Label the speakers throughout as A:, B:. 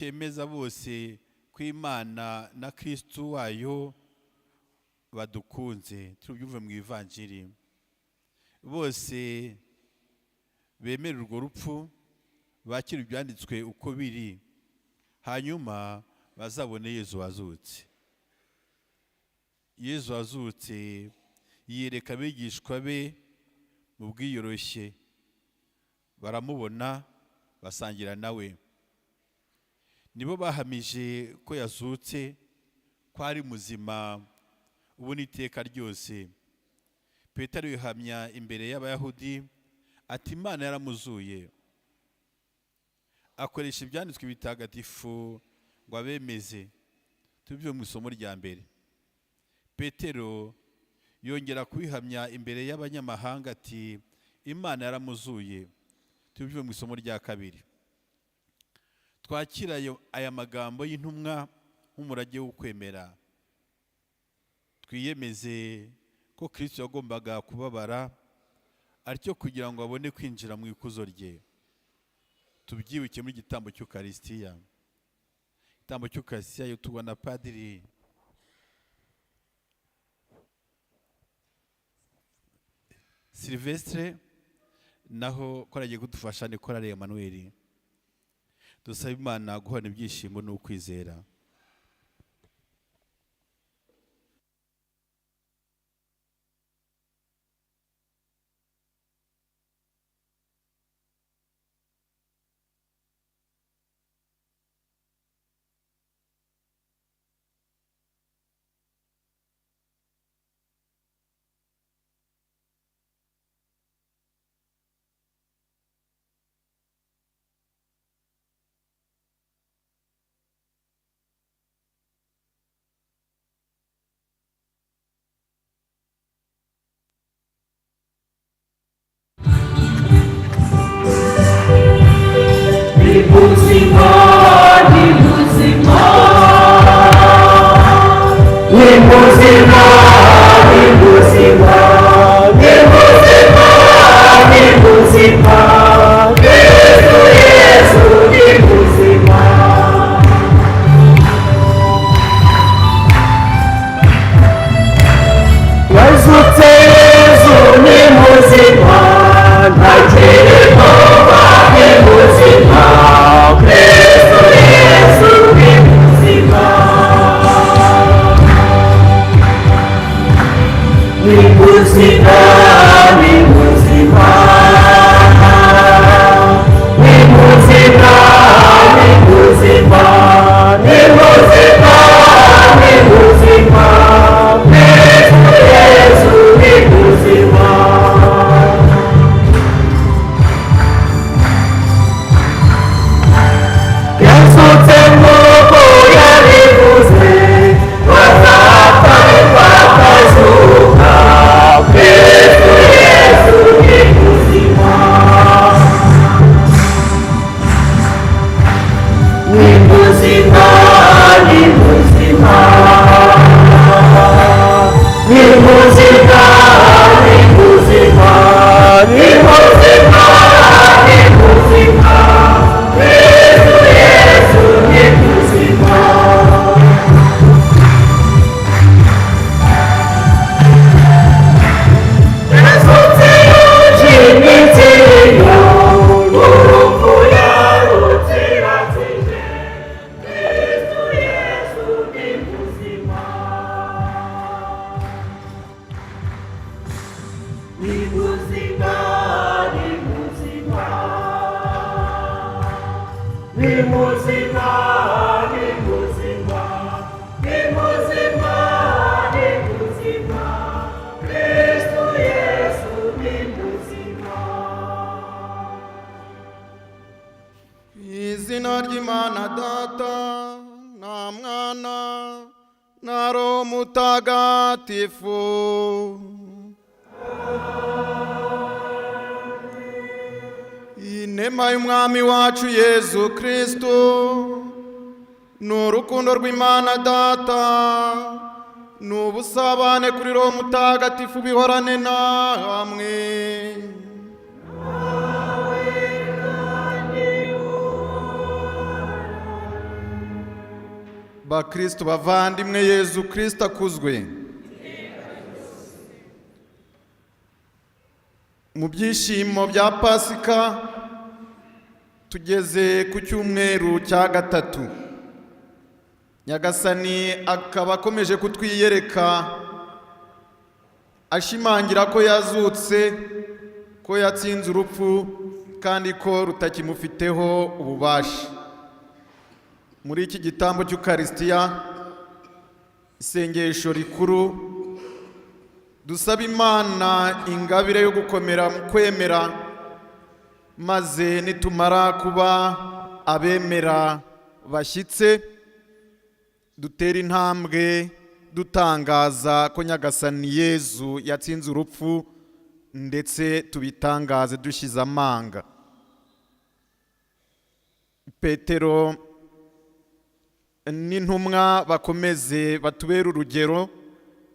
A: cyemeza bose ko Imana na Kristo wayo badukunze. Tubyumve mu ivanjiri. Bose bemera urwo rupfu, bakira ibyanditswe uko biri, hanyuma bazabone Yezu wazutse. Yezu wazutse yiyereka abigishwa be mu bwiyoroshye, baramubona basangira nawe. Nibo bahamije ko yazutse, ko ari muzima ubu n'iteka ryose. Petero yihamya imbere y'Abayahudi ati Imana yaramuzuye. Akoresha ibyanditswe bitagatifu ngo abemeze. Tubivuye mu isomo rya mbere. Petero yongera kubihamya imbere y'abanyamahanga ati Imana yaramuzuye. Tubivuye mu isomo rya kabiri. Twakira aya magambo y'intumwa nk'umurage w'ukwemera. Twiyemeze ko Kristo yagombaga kubabara aricyo kugira ngo abone kwinjira mu ikuzo rye. Tubyibuke muri igitambo cy'Ukaristiya. Igitambo cy'Ukaristiya tubona Padiri Silvestre, naho ko aragiye kudufasha ni Korali Emmanuel. Dusaba Imana guhana ibyishimo n'ukwizera.
B: Izina ry'Imana Data na Mwana na Roho Mutagatifu. Inema y'Umwami wacu Yezu Kristo n'urukundo rw'Imana Data n'ubusabane kuri Roho Mutagatifu bihorane namwe. bakristo bavandimwe, Yezu Kristo akuzwe. Mu byishimo bya Pasika tugeze ku cyumweru cya gatatu. Nyagasani akaba akomeje kutwiyereka ashimangira ko yazutse, ko yatsinze urupfu kandi ko rutakimufiteho ububasha. Muri iki gitambo cy'Ukaristiya, isengesho rikuru, dusaba Imana ingabire yo gukomera mu kwemera, maze nitumara kuba abemera bashyitse, dutera intambwe dutangaza ko Nyagasani Yezu yatsinze urupfu, ndetse tubitangaze dushyize amanga. Petero n'intumwa bakomeze batubere urugero,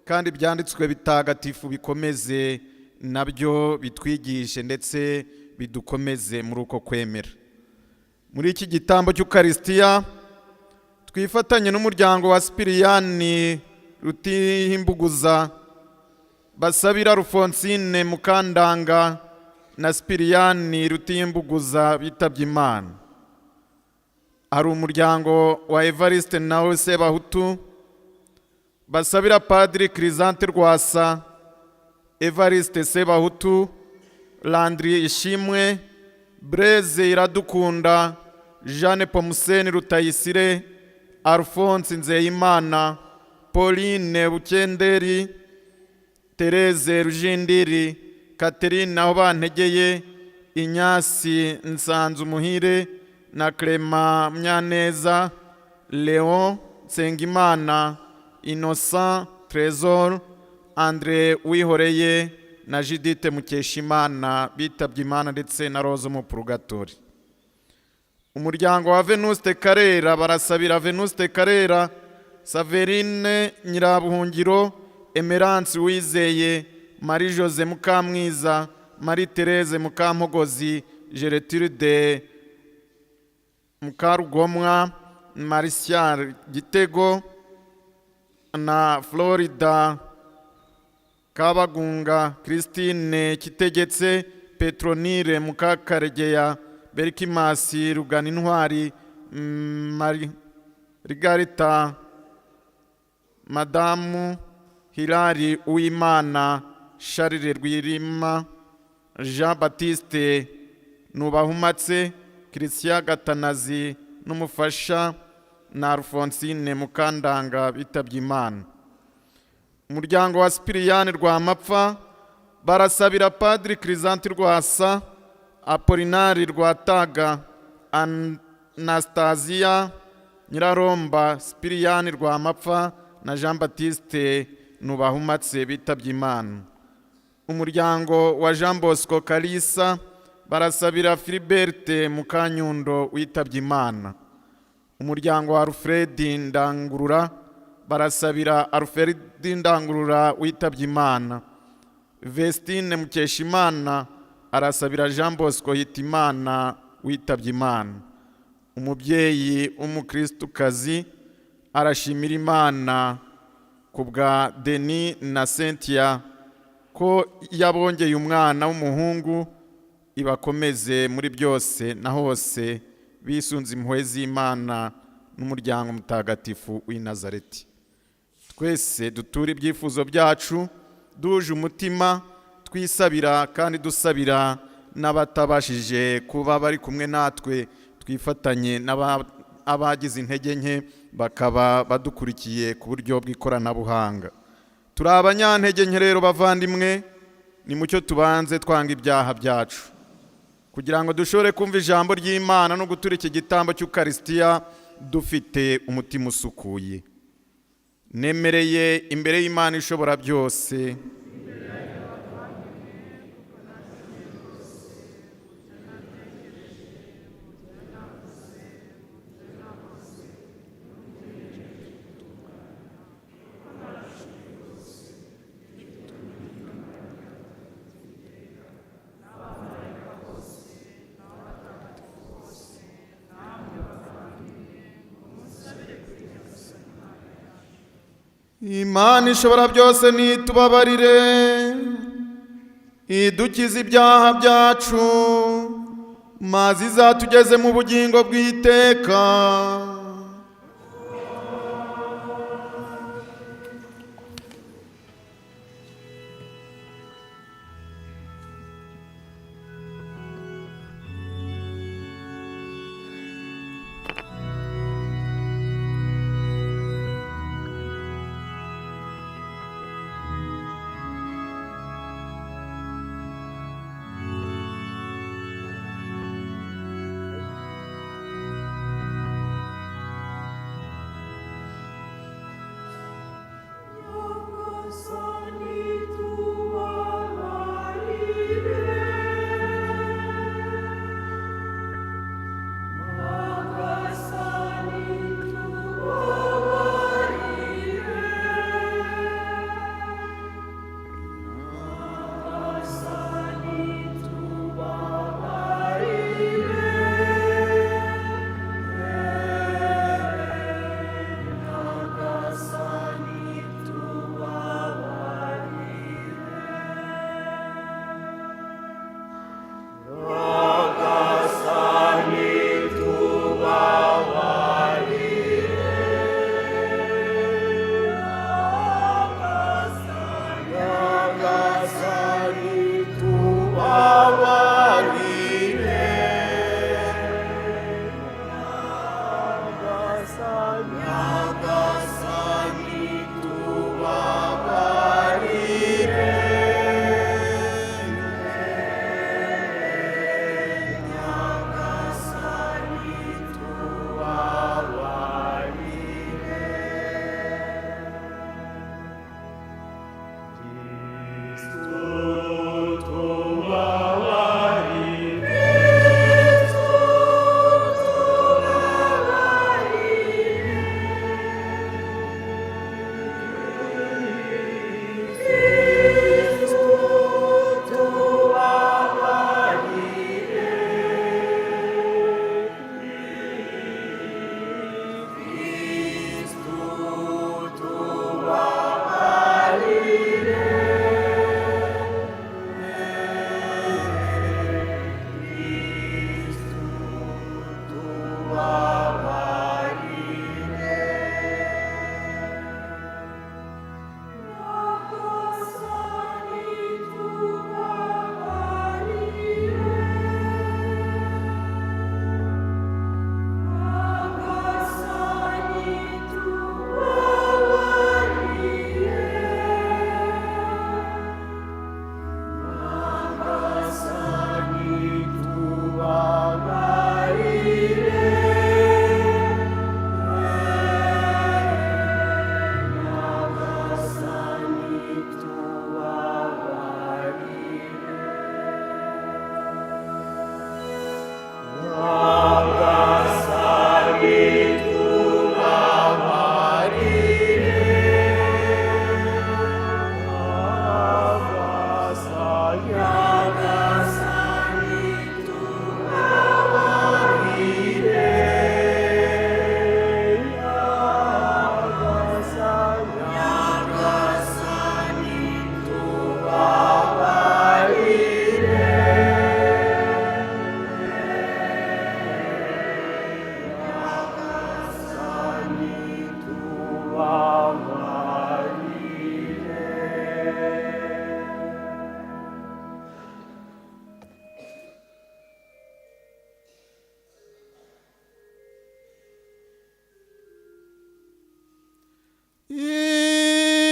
B: kandi ibyanditswe bitagatifu bikomeze nabyo bitwigishe ndetse bidukomeze muri uko kwemera. Muri iki gitambo cy'Ukaristiya twifatanye n'umuryango wa Sipiriyani Rutihimbuguza, basabira Alphonsine Mukandanga na Sipiriyani Rutihimbuguza bitabye Imana. Hari umuryango wa Evariste nawe Sebahutu, basabira Padiri Crisante Rwasa, Evariste Sebahutu, Landry Ishimwe, Blaise Iradukunda, Jeanne Pomuseni Rutayisire, Alphonse Nzeyimana, Pauline Bukenderi, Therese Rujindiri, Catherine Nahobantegeye, Inyasi Nsanzumuhire na Clement Mnyaneza, Leon Nsengimana, Innocent Trésor, André Wihoreye na Judith Mukeshimana bitabye Imana, ndetse na Rose mu Purgatori. Umuryango wa Venuste Karera barasabira Venuste Karera, Saverine Nyirabuhungiro, Emerance Wizeye, Marie Jose Mukamwiza, Marie Therese Mukampogozi, Gertrude Mukarugomwa, Martial Gitego na Florida Kabagunga, Christine Kitegetse, Petronire Mukakaregeya, Berkimasi Ruganintwari, Margarita Madamu Hilari Uwimana, Charles Rwirima, Jean Baptiste Nubahumatse, Christian Gatanazi n'umufasha na Alphonsine Mukandanga bitabye Imana. Umuryango wa Sipiriyani Rwamapfa barasabira Padiri Crisante Rwasa, Apolinari Rwataga, Anastasia Nyiraromba, Sipiriyani Rwamapfa na Jean Baptiste Nubahumatse bitabye Imana. Umuryango wa Jean Bosco Kalisa barasabira Philiberte Mukanyundo witabye Imana. Umuryango wa Alfred Ndangurura barasabira Alfred Ndangurura witabye Imana. Vestine Mukeshimana arasabira Jean Bosco Hitimana witabye Imana. Umubyeyi w'umukristukazi arashimira Imana kubwa Denis na Cynthia ko yabongeye umwana w'umuhungu, ibakomeze muri byose na hose bisunze impuhwe z'Imana n'umuryango mutagatifu w'i Nazareti. Twese duture ibyifuzo byacu duje umutima, twisabira kandi dusabira n'abatabashije kuba bari kumwe natwe, twifatanye n'abagize intege nke bakaba badukurikiye ku buryo bw'ikoranabuhanga. Turi abanyantege nke rero bavandimwe, ni mucyo tubanze twanga ibyaha byacu, kugira ngo dushobore kumva ijambo ry'Imana no gutura iki gitambo cy'Ukaristiya dufite umutima usukuye. Nemereye imbere y'Imana ishobora byose Imana ishobora byose nitubabarire idukize ibyaha byacu maze izatugeze mu bugingo bw'iteka.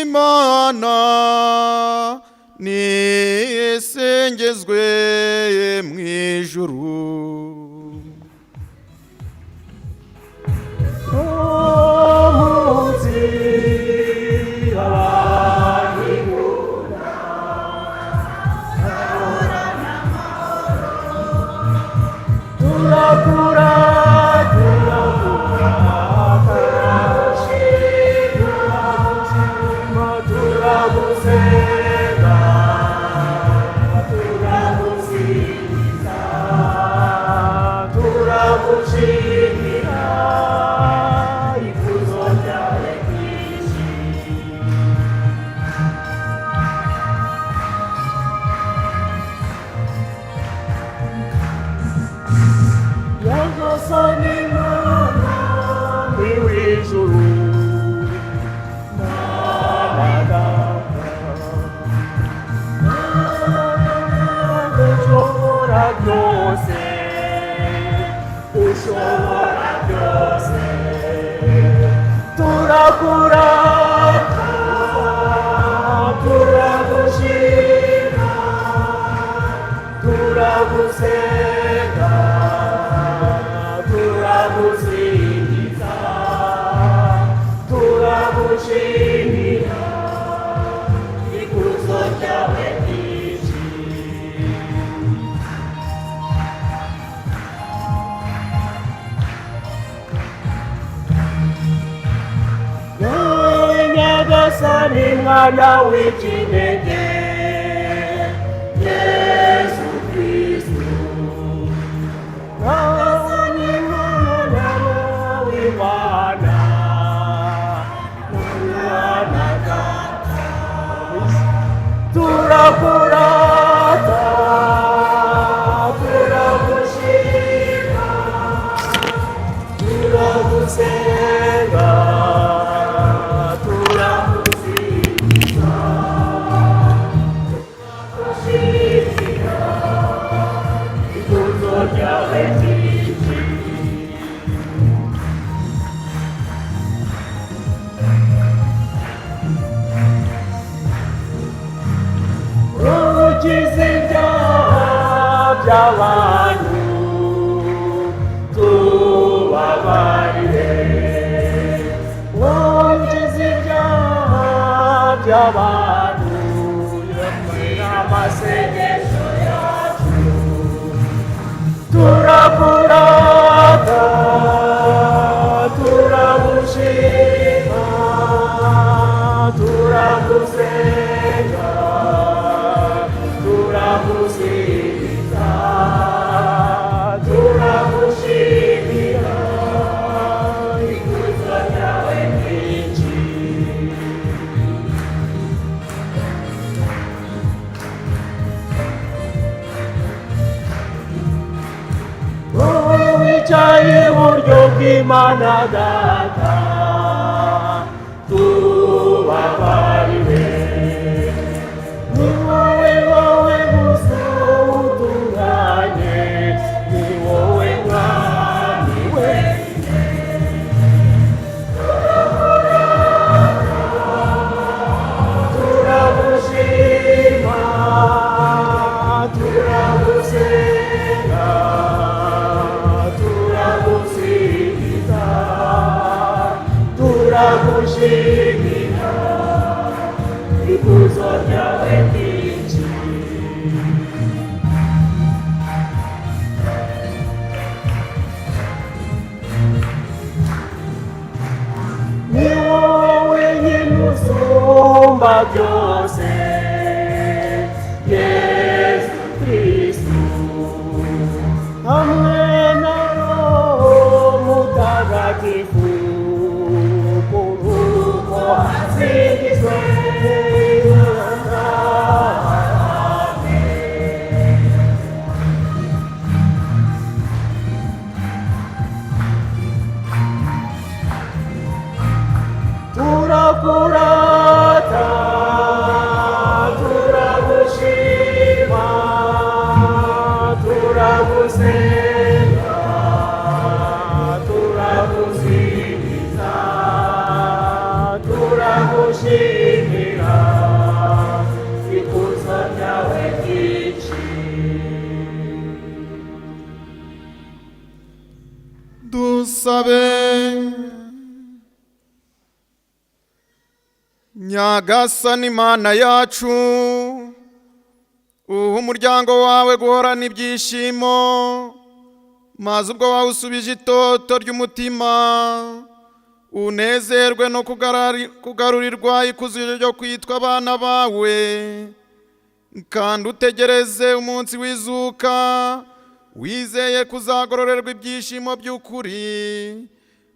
B: Imana nisengezwe mu ijuru.
C: Turagusingiza turagushimira ikuzo ryawe ryinshi. Nyagasani mwana w'ikinege Yesu Kristo, nawe ni mwana w'Imana, mwana data, turakurata, turagushima, turagusenga, turagusingiza, turagushimira ikuzo ryawe ryinshi. Ukiza ibyaha by'abantu, tubabarire. Ukiza ibyaha by'abantu, yumvira amasengesho yacu. Turakurata, turagushima, turagusenga, turagusingiza, turagushimira ikuzo ryawe ryinshi. Wowe wicaye iburyo bw'Imana Data, tubabarire. Ni wowe gusa utunganye, ni wowe mwami wenyine. Turagushima, turagusenga, turagusingiza, turagushimira ikuzo ryawe ryinshi. Ni wowe nyine usumba byose, Yesu Kristo, hamwe na Roho Mutagatifu, kuruko hasingizwe. Turakurata, turagushima, turagusenga, turagusingiza, turagushimira ikuzo ryawe ryinshi.
B: dusabe. Nyagasani Mana yacu, uha umuryango wawe guhorana ibyishimo, maze ubwo wawusubije itoto ry'umutima, unezerwe no kugarurirwa ikuzo ryo kwitwa abana bawe, kandi utegereze umunsi w'izuka, wizeye kuzagororerwa ibyishimo by'ukuri,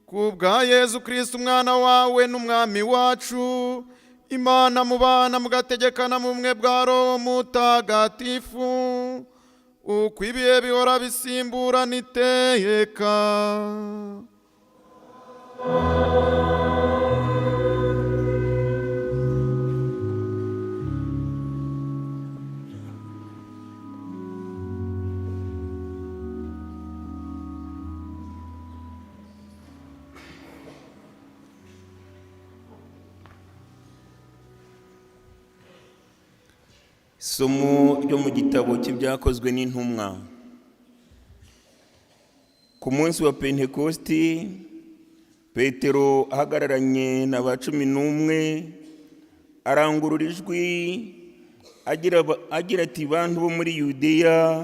B: kubwa Yezu Kristo umwana wawe n'umwami wacu, Imana mubana mugategekana mu bumwe bwa Roho Mutagatifu, uko ibihe bihora bisimburana iteka.
D: Isomo ryo mu gitabo cy'ibyakozwe n'intumwa. Ku munsi wa Pentekosti, Petero ahagararanye na ba 11 arangurura ijwi agira ati, bantu bo muri Yudeya,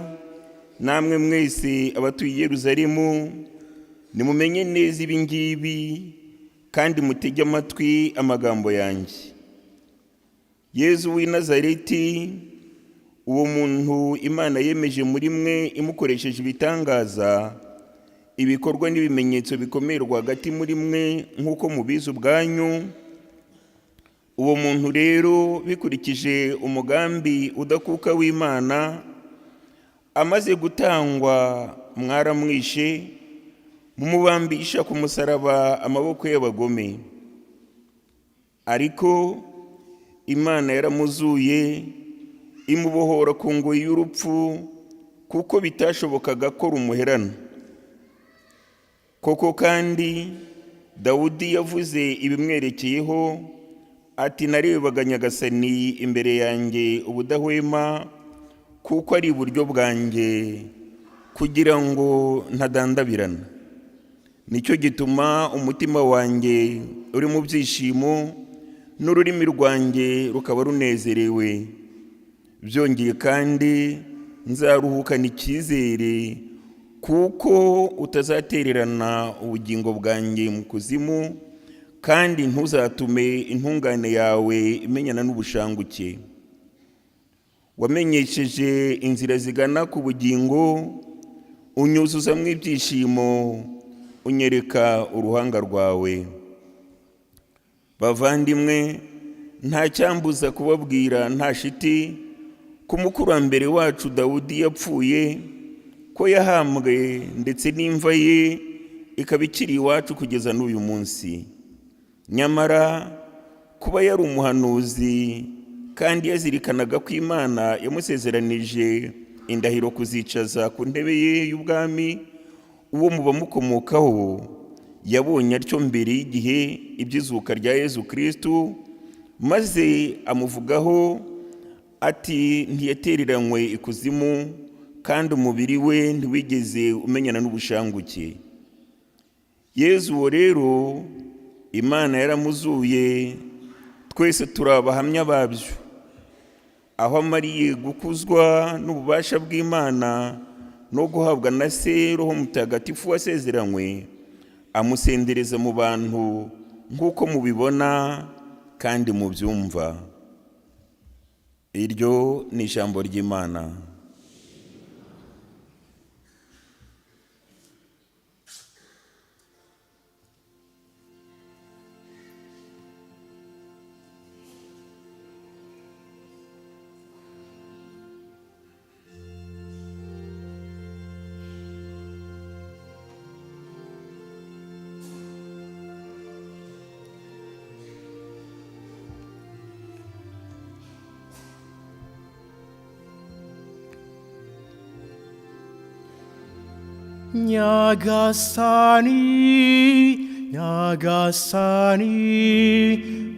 D: namwe mwese abatuye i Yerusalemu, nimumenye neza ibi ngibi kandi mutege amatwi amagambo yanjye. Yezu w'i Nazareti, uwo muntu Imana yemeje muri mwe imukoresheje ibitangaza, ibikorwa n'ibimenyetso bikomeye rwagati muri mwe nk'uko mubizi ubwanyu. Uwo muntu rero, bikurikije umugambi udakuka w'Imana, amaze gutangwa mwaramwishe, mumubambisha ku musaraba amaboko y'abagome. Ariko Imana yaramuzuye, imubohora ku ngoyi y'urupfu, kuko bitashobokaga ko rumuherana. Koko kandi Dawudi yavuze ibimwerekeyeho ati, narebaga Nyagasani imbere yanjye ubudahwema, kuko ari iburyo bwanjye, kugira ngo ntadandabirana. Nicyo gituma umutima wanjye uri mu byishimo, n'ururimi rwanjye rukaba runezerewe. Byongeye kandi nzaruhukana icyizere, kuko utazatererana ubugingo bwanjye mu kuzimu, kandi ntuzatume intungane yawe imenyana n'ubushanguke. Wamenyesheje inzira zigana ku bugingo, unyuzuzamo ibyishimo, unyereka uruhanga rwawe. Bavandimwe, nta cyambuza kubabwira nta shiti ko umukurambere wacu Dawudi yapfuye, ko yahambwe, ndetse n'imva ye ikaba ikiri iwacu kugeza n'uyu munsi. Nyamara kuba yari umuhanuzi kandi yazirikanaga ko Imana yamusezeranije indahiro kuzicaza ku ntebe ye y'ubwami, uwo mu bamukomokaho yabonye atyo mbere y'igihe iby'izuka rya Yezu Kristo, maze amuvugaho ati, ntiyatereranywe ikuzimu, kandi umubiri we ntiwigeze umenyana n'ubushanguke. Yezu uwo rero Imana yaramuzuye, twese turi abahamya babyo, aho amariye gukuzwa n'ububasha bw'Imana no guhabwa na Se Roho Mutagatifu wasezeranywe, amusendereza mu bantu nk'uko mubibona kandi mubyumva. Iryo ni ijambo ry'Imana.
E: Nyagasani, Nyagasani,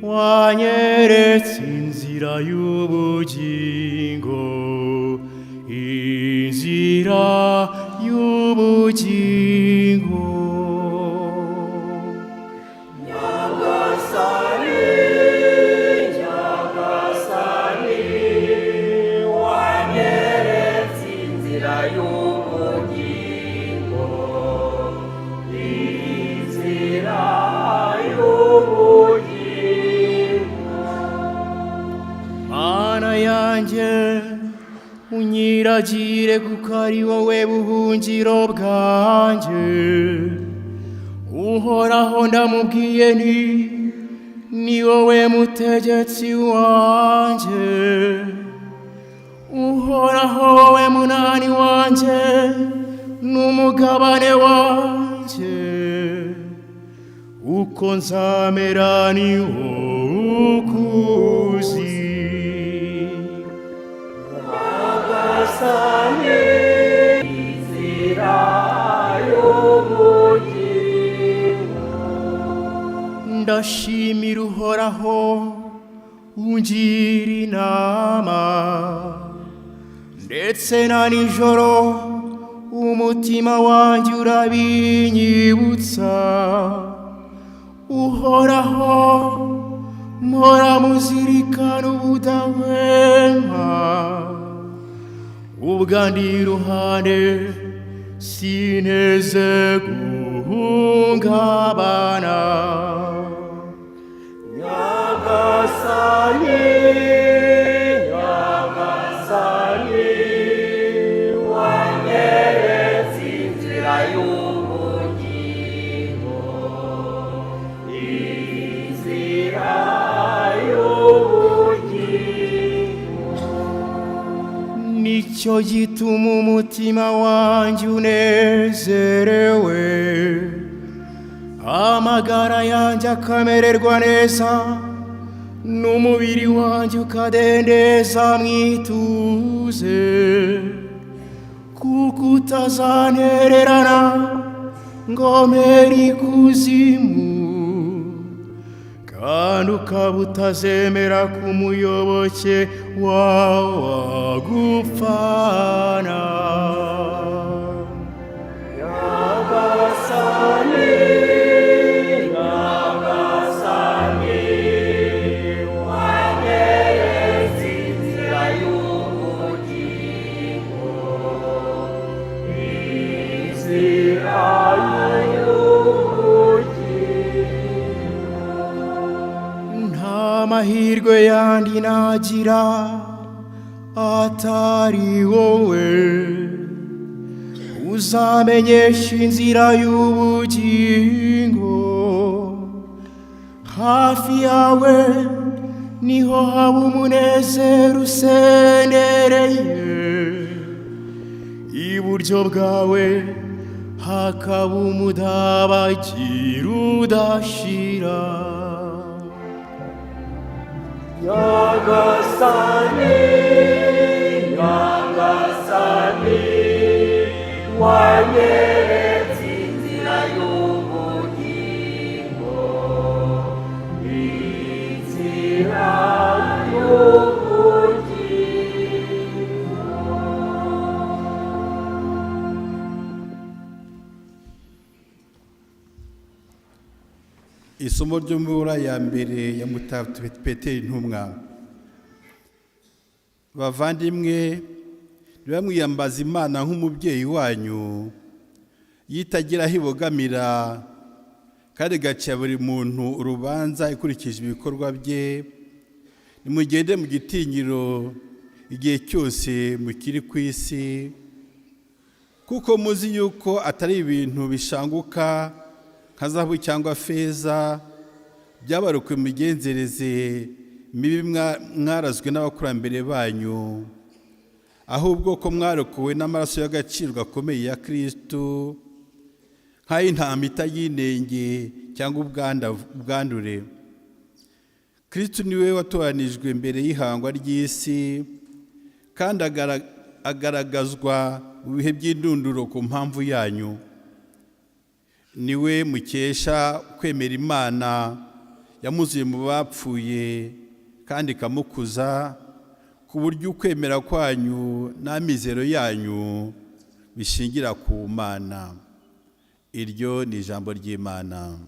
E: wanyeretse inzira y'ubugingo, inzira y'ubugingo.
C: Nyagasani, Nyagasani, wanyeretse inzira y'ubugingo, inzira y'ubugingo.
E: Mana yanjye, unyiragire kuko ari wowe buhungiro bwanjye. Uhoraho ndamubwiye nti, ni wowe mutegetsi wanjye. Uhoraho wowe munani wanjye, n'umugabane wanjye. Uko nzamera ni wowe ukuzi.
C: Nyagasani, inzira y'ubugingo.
E: Ndashimira Uhoraho, ungira inama, ndetse na nijoro umutima wanjye urabinyibutsa. uhoraho mpora muzirikana ubudahwema ubwandi iruhande sineze guhungabana
C: Nyagasani, Nyagasani, wanyeretse inzira y'ubugingo, inzira y'ubugingo.
E: nicyo gituma umutima wanjye unezerewe amagara yanjye akamererwa neza n'umubiri wanjye ukadendeza mwituze kuko utazantererana ngo mpere ikuzimu kandi ukaba utazemera ko umuyoboke wawe agupfana
C: Nyagasani, Nyagasani, wanyeretse inzira y'ubugingo, inzira y'ubugingo.
E: nta mahirwe yandi nagira atari wowe uzamenyesha inzira y'ubugingo hafi yawe niho haba umunezero usendereye iburyo bwawe hakaba umudabagiro udashira
C: Nyagasani, Nyagasani, wanyeretse inzira y'ubugingo, inzira y'ubugingo.
A: Isomo ryo muri ya mbere ya Mutagatifu Petero intumwa. Bavandimwe, nibamwiyambaza Imana nk'umubyeyi wanyu yitagira aho ibogamira kandi igacira buri muntu urubanza ikurikije ibikorwa bye. Nimugende mu gitinyiro igihe cyose mukiri ku isi kuko muzi yuko atari ibintu bishanguka nka zahabu cyangwa feza byabarukiwe mu migenzereze mibi mwarazwe n'abakurambere banyu, ahubwo ko mwarokowe n'amaraso y'agaciro gakomeye ya Kristo nk'ay'intama itayinenge cyangwa ubwandure. Kristo niwe watoranijwe mbere y'ihangwa ry'isi kandi agaragazwa mu bihe by'indunduro ku mpamvu yanyu. Niwe mukesha kwemera Imana yamuzuye mu bapfuye kandi ikamukuza ku buryo ukwemera kwanyu n'amizero yanyu bishingira ku Mana. Iryo ni ijambo ry'Imana.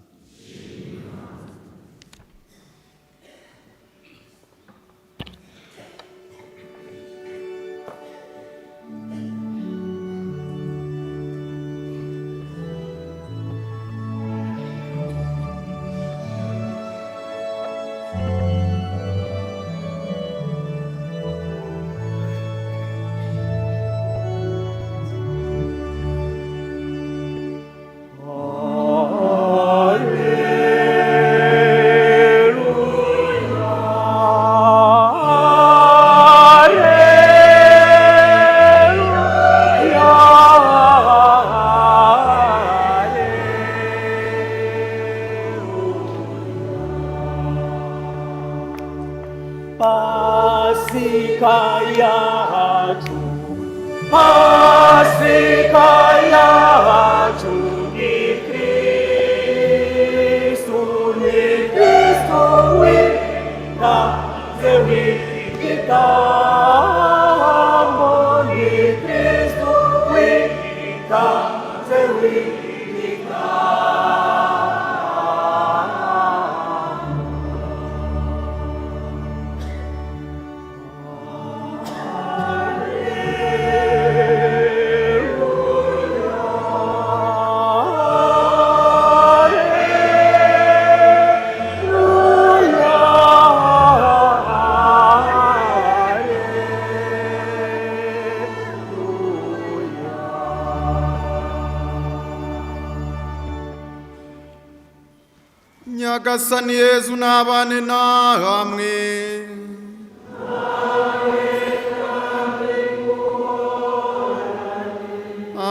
B: Nyagasani Yezu nabane namwe.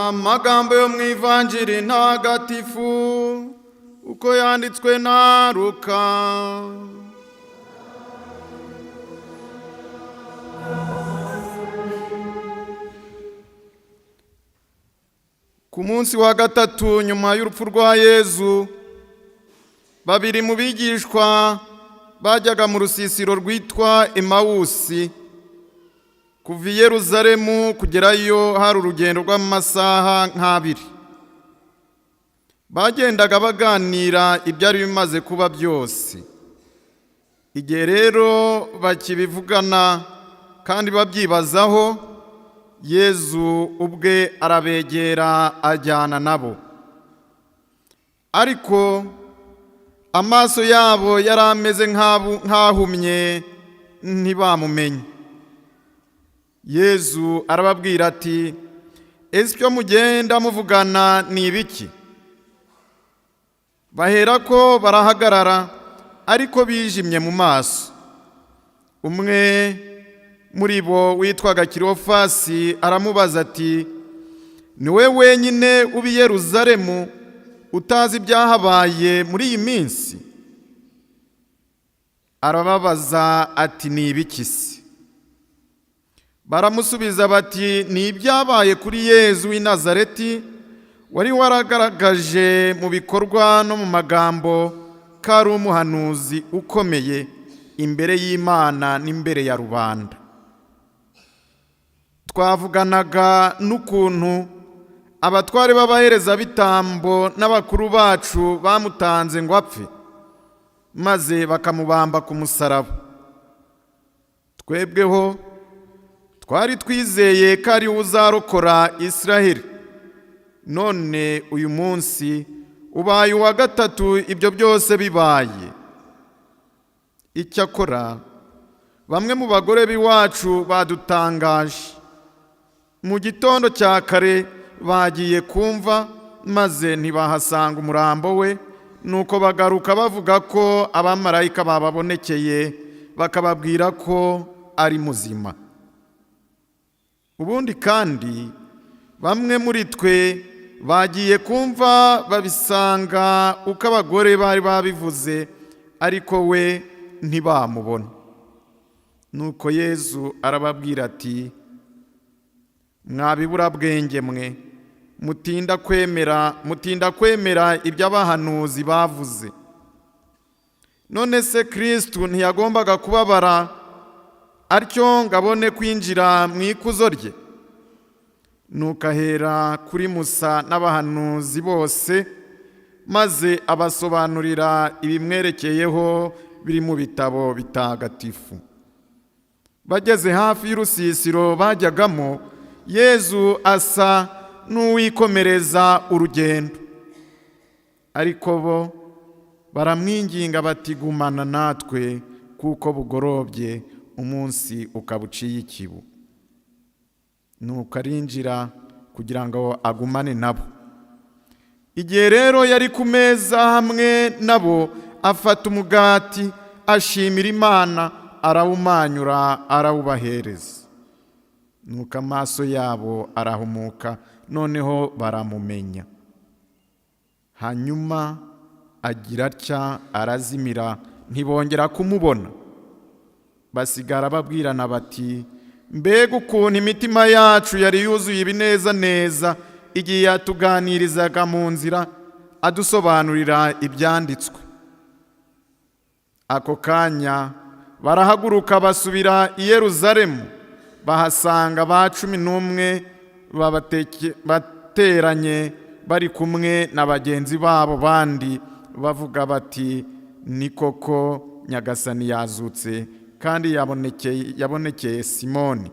B: Amagambo yo mu Ivanjiri ntagatifu uko yanditswe na Luka. Ku munsi wa gatatu nyuma y'urupfu rwa Yezu, babiri mu bigishwa bajyaga mu rusisiro rwitwa Emawusi. Kuva i Yeruzalemu kugerayo hari urugendo rw'amasaha nk'abiri. Bagendaga baganira ibyari bimaze kuba byose. Igihe rero bakibivugana kandi babyibazaho, Yezu ubwe arabegera ajyana nabo. Ariko amaso yabo yari ameze nk'ahumye ntibamumenye. Yezu arababwira ati, ese icyo mugenda muvugana ni ibiki? Baherako barahagarara, ariko bijimye mu maso. Umwe muri bo witwaga Kirofasi aramubaza ati, ni we wenyine uba i Yeruzalemu utazi ibyahabaye muri iyi minsi? Arababaza ati, ni ibiki se? Baramusubiza bati, ni ibyabaye kuri Yezu w'i Nazareti, wari waragaragaje mu bikorwa no mu magambo ko ari umuhanuzi ukomeye imbere y'Imana n'imbere ya rubanda. Twavuganaga n'ukuntu abatware b'abaherezabitambo n'abakuru bacu bamutanze ngo apfe, maze bakamubamba ku musaraba. Twebweho twari twizeye ko ari we uzarokora Israheli. None uyu munsi ubaye uwa gatatu ibyo byose bibaye. Icyakora bamwe mu bagore b'iwacu badutangaje. Mu gitondo cya kare bagiye kumva, maze ntibahasanga umurambo we, nuko bagaruka bavuga ko abamarayika bababonekeye bakababwira ko ari muzima. Ubundi kandi bamwe muri twe bagiye kumva babisanga uko abagore bari babivuze, ariko we ntibamubona. Nuko Yezu arababwira ati, mwabiburabwenge mwe, mutinda kwemera ibyo abahanuzi bavuze. None se Kristo ntiyagombaga kubabara atyo ngo abone kwinjira mu ikuzo rye? Nuko ahera kuri Musa n'abahanuzi bose, maze abasobanurira ibimwerekeyeho biri mu bitabo bitagatifu. Bageze hafi y'urusisiro bajyagamo, Yezu asa n'uwikomereza urugendo. Ariko bo baramwinginga bati, gumana natwe kuko bugorobye, umunsi ukaba uciye ikibu. Nuko arinjira kugira ngo agumane nabo. Igihe rero yari ku meza hamwe nabo, afata umugati, ashimira Imana, arawumanyura, arawubahereza. Nuko amaso yabo arahumuka, noneho baramumenya. Hanyuma agira atya, arazimira, ntibongera kumubona. Basigara babwirana bati, mbega ukuntu imitima yacu yari yuzuye ibinezaneza igihe yatuganirizaga mu nzira, adusobanurira ibyanditswe. Ako kanya barahaguruka basubira i Yeruzalemu, bahasanga ba 11 bateranye bari kumwe na bagenzi babo bandi, bavuga bati, ni koko Nyagasani yazutse kandi yabonekeye Simoni.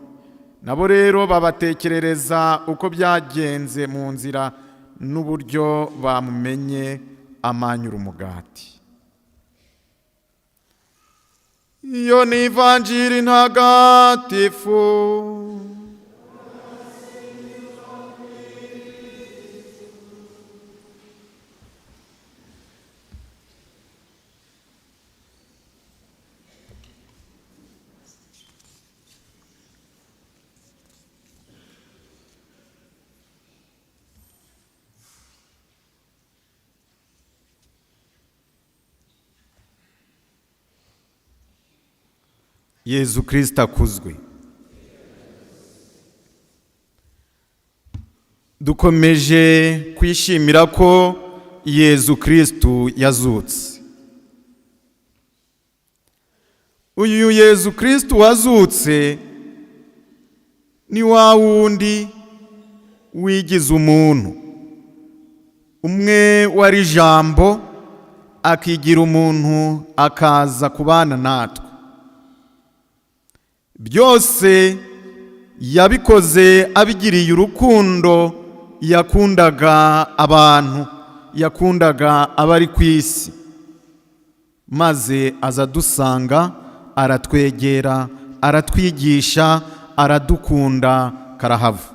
B: Nabo rero babatekerereza uko byagenze mu nzira n'uburyo bamumenye amanyura umugati. Iyo ni Ivanjiri ntagatifu. Yezu Kristo akuzwe. Dukomeje kwishimira ko Yezu Kristo yazutse. Uyu Yezu Kristo wazutse ni wa wundi wigize umuntu, umwe wari ijambo akigira umuntu akaza kubana natwe. Byose yabikoze abigiriye urukundo, yakundaga abantu, yakundaga abari ku isi, maze aza dusanga, aratwegera, aratwigisha, aradukunda karahava.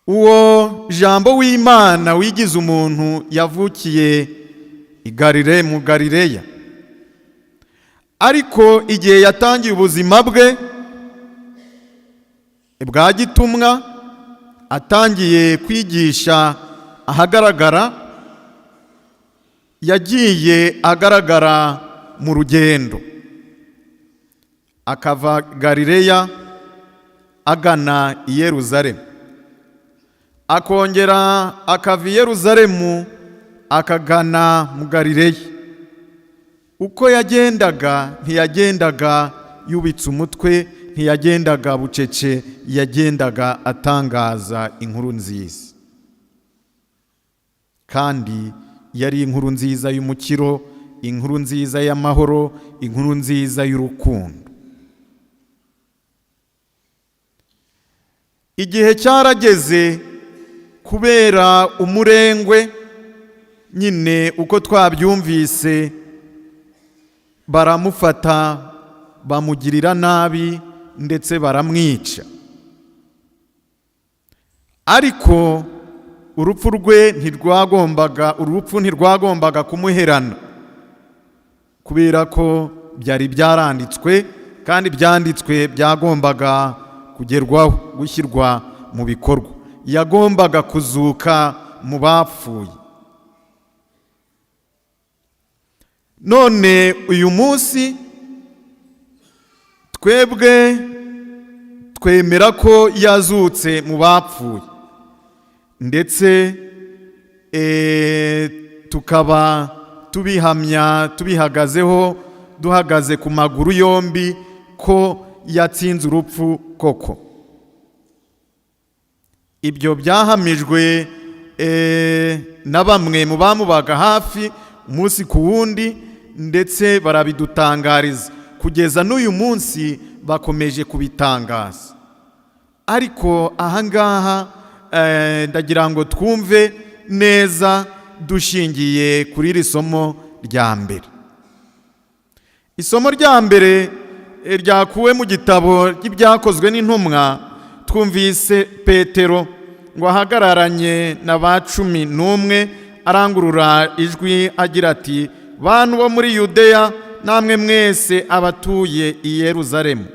B: Uwo jambo w'Imana wigize umuntu yavukiye mu Galileya, ariko igihe yatangiye ubuzima bwe bwa gitumwa, atangiye kwigisha ahagaragara, yagiye agaragara mu rugendo, akava Galileya agana i Yerusalemu, akongera akava i Yerusalemu akagana mu Galileya. Uko yagendaga ntiyagendaga yubitse umutwe, ntiyagendaga bucece, yagendaga atangaza inkuru nziza, kandi yari inkuru nziza y'umukiro, inkuru nziza y'amahoro, inkuru nziza y'urukundo. Igihe cyarageze kubera umurengwe nyine uko twabyumvise, baramufata bamugirira nabi ndetse baramwica. Ariko urupfu ntirwagombaga kumuherana, kubera ko byari byaranditswe, kandi byanditswe byagombaga kugerwaho, gushyirwa mu bikorwa. Yagombaga kuzuka mu bapfuye. None uyu munsi twebwe twemera ko yazutse mu bapfuye, ndetse tukaba tubihamya, tubihagazeho, duhagaze ku maguru yombi ko yatsinze urupfu koko. Ibyo byahamijwe na bamwe mu bamubaga hafi umunsi ku wundi, ndetse barabidutangariza, kugeza n'uyu munsi bakomeje kubitangaza. Ariko ahangaha ndagira ngo twumve neza dushingiye kuri iri somo rya mbere. Isomo rya mbere ryakuwe mu gitabo cy'ibyakozwe n'intumwa. Twumvise Petero ngo ahagararanye na ba 11 arangurura ijwi agira ati, bantu bo muri Yudeya, namwe mwese abatuye i Yerusalemu,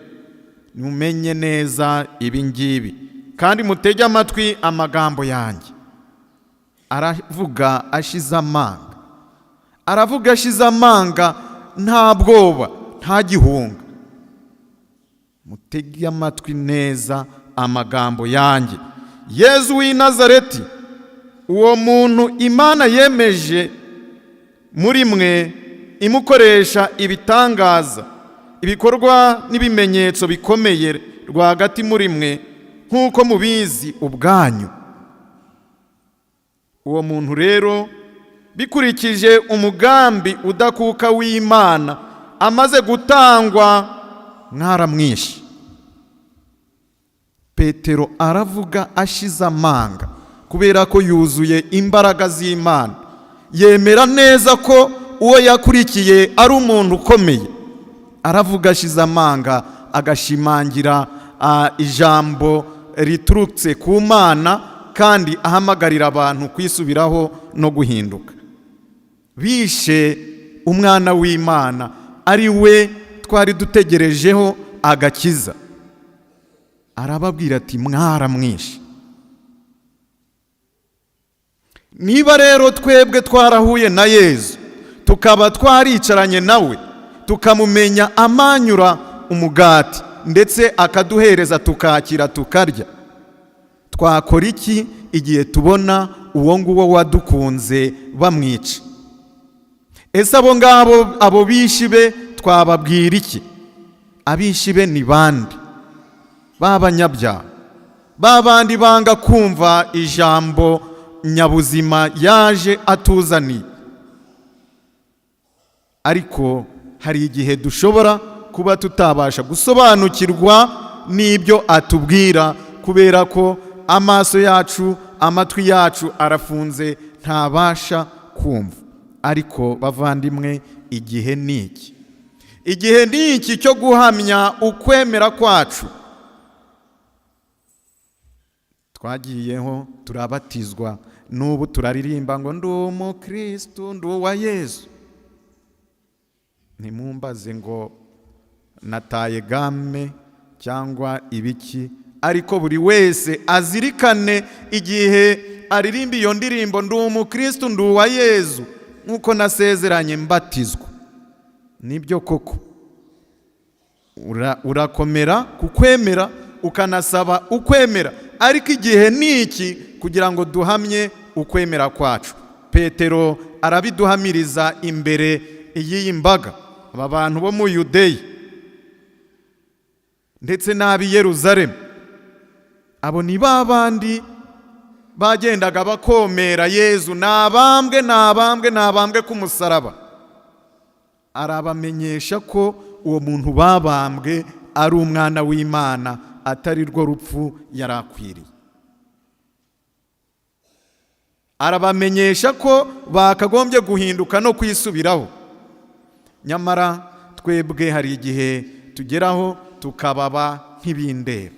B: mumenye neza ibi ngibi kandi mutege amatwi amagambo yanjye. Aravuga ashize amanga, aravuga ashize amanga, nta bwoba, nta gihunga. Mutege amatwi neza amagambo yanjye. Yezu w'i Nazareti, uwo muntu Imana yemeje muri mwe, imukoresha ibitangaza, ibikorwa n'ibimenyetso bikomeye rwagati muri mwe, nk'uko mubizi ubwanyu. Uwo muntu rero, bikurikije umugambi udakuka w'Imana, amaze gutangwa, mwaramwishe. Petero aravuga ashize amanga, kubera ko yuzuye imbaraga z'Imana. Yemera neza ko uwo yakurikiye ari umuntu ukomeye. Aravuga ashize amanga, agashimangira ijambo riturutse ku Mana, kandi ahamagarira abantu kwisubiraho no guhinduka. Bishe umwana w'Imana, ari we twari dutegerejeho agakiza. Arababwira ati, mwaramwishe. Niba rero twebwe twarahuye na Yezu, tukaba twaricaranye nawe, tukamumenya amanyura umugati ndetse akaduhereza tukakira tukarya, twakora iki igihe tubona uwo nguwo wadukunze bamwica? Ese abo ngabo, abo bishi be twababwira iki? Abishi be ni bande? B'abanyabyaha, babandi banga kumva ijambo nyabuzima yaje atuzaniye. Ariko hari igihe dushobora kuba tutabasha gusobanukirwa n'ibyo atubwira kubera ko amaso yacu, amatwi yacu arafunze, ntabasha kumva. Ariko bavandimwe, igihe ni iki? Igihe ni iki cyo guhamya ukwemera kwacu. Twagiyeho turabatizwa, n'ubu turaririmba ngo ndi umukristo, ndi uwa Yesu. Ntimumbaze ngo nataye game cyangwa ibiki, ariko buri wese azirikane igihe aririmba iyo ndirimbo ndi umukristo, ndi uwa Yesu, nk'uko nasezeranye mbatizwa. Nibyo koko, urakomera kukwemera, ukanasaba ukwemera. Ariko igihe ni iki kugira ngo duhamye ukwemera kwacu? Petero arabiduhamiriza imbere y'iyi mbaga, aba bantu bo mu Yudeya ndetse n'ab'i Yerusalemu. Abo ni babandi bagendaga bakomera Yezu, nabambwe nabambwe nabambwe ku musaraba. Arabamenyesha ko uwo muntu babambwe ari umwana w'Imana, atari rwo rupfu yarakwiriye. Arabamenyesha ko bakagombye guhinduka no kwisubiraho. Nyamara twebwe hari igihe tugeraho tukababa nk'ibindeba,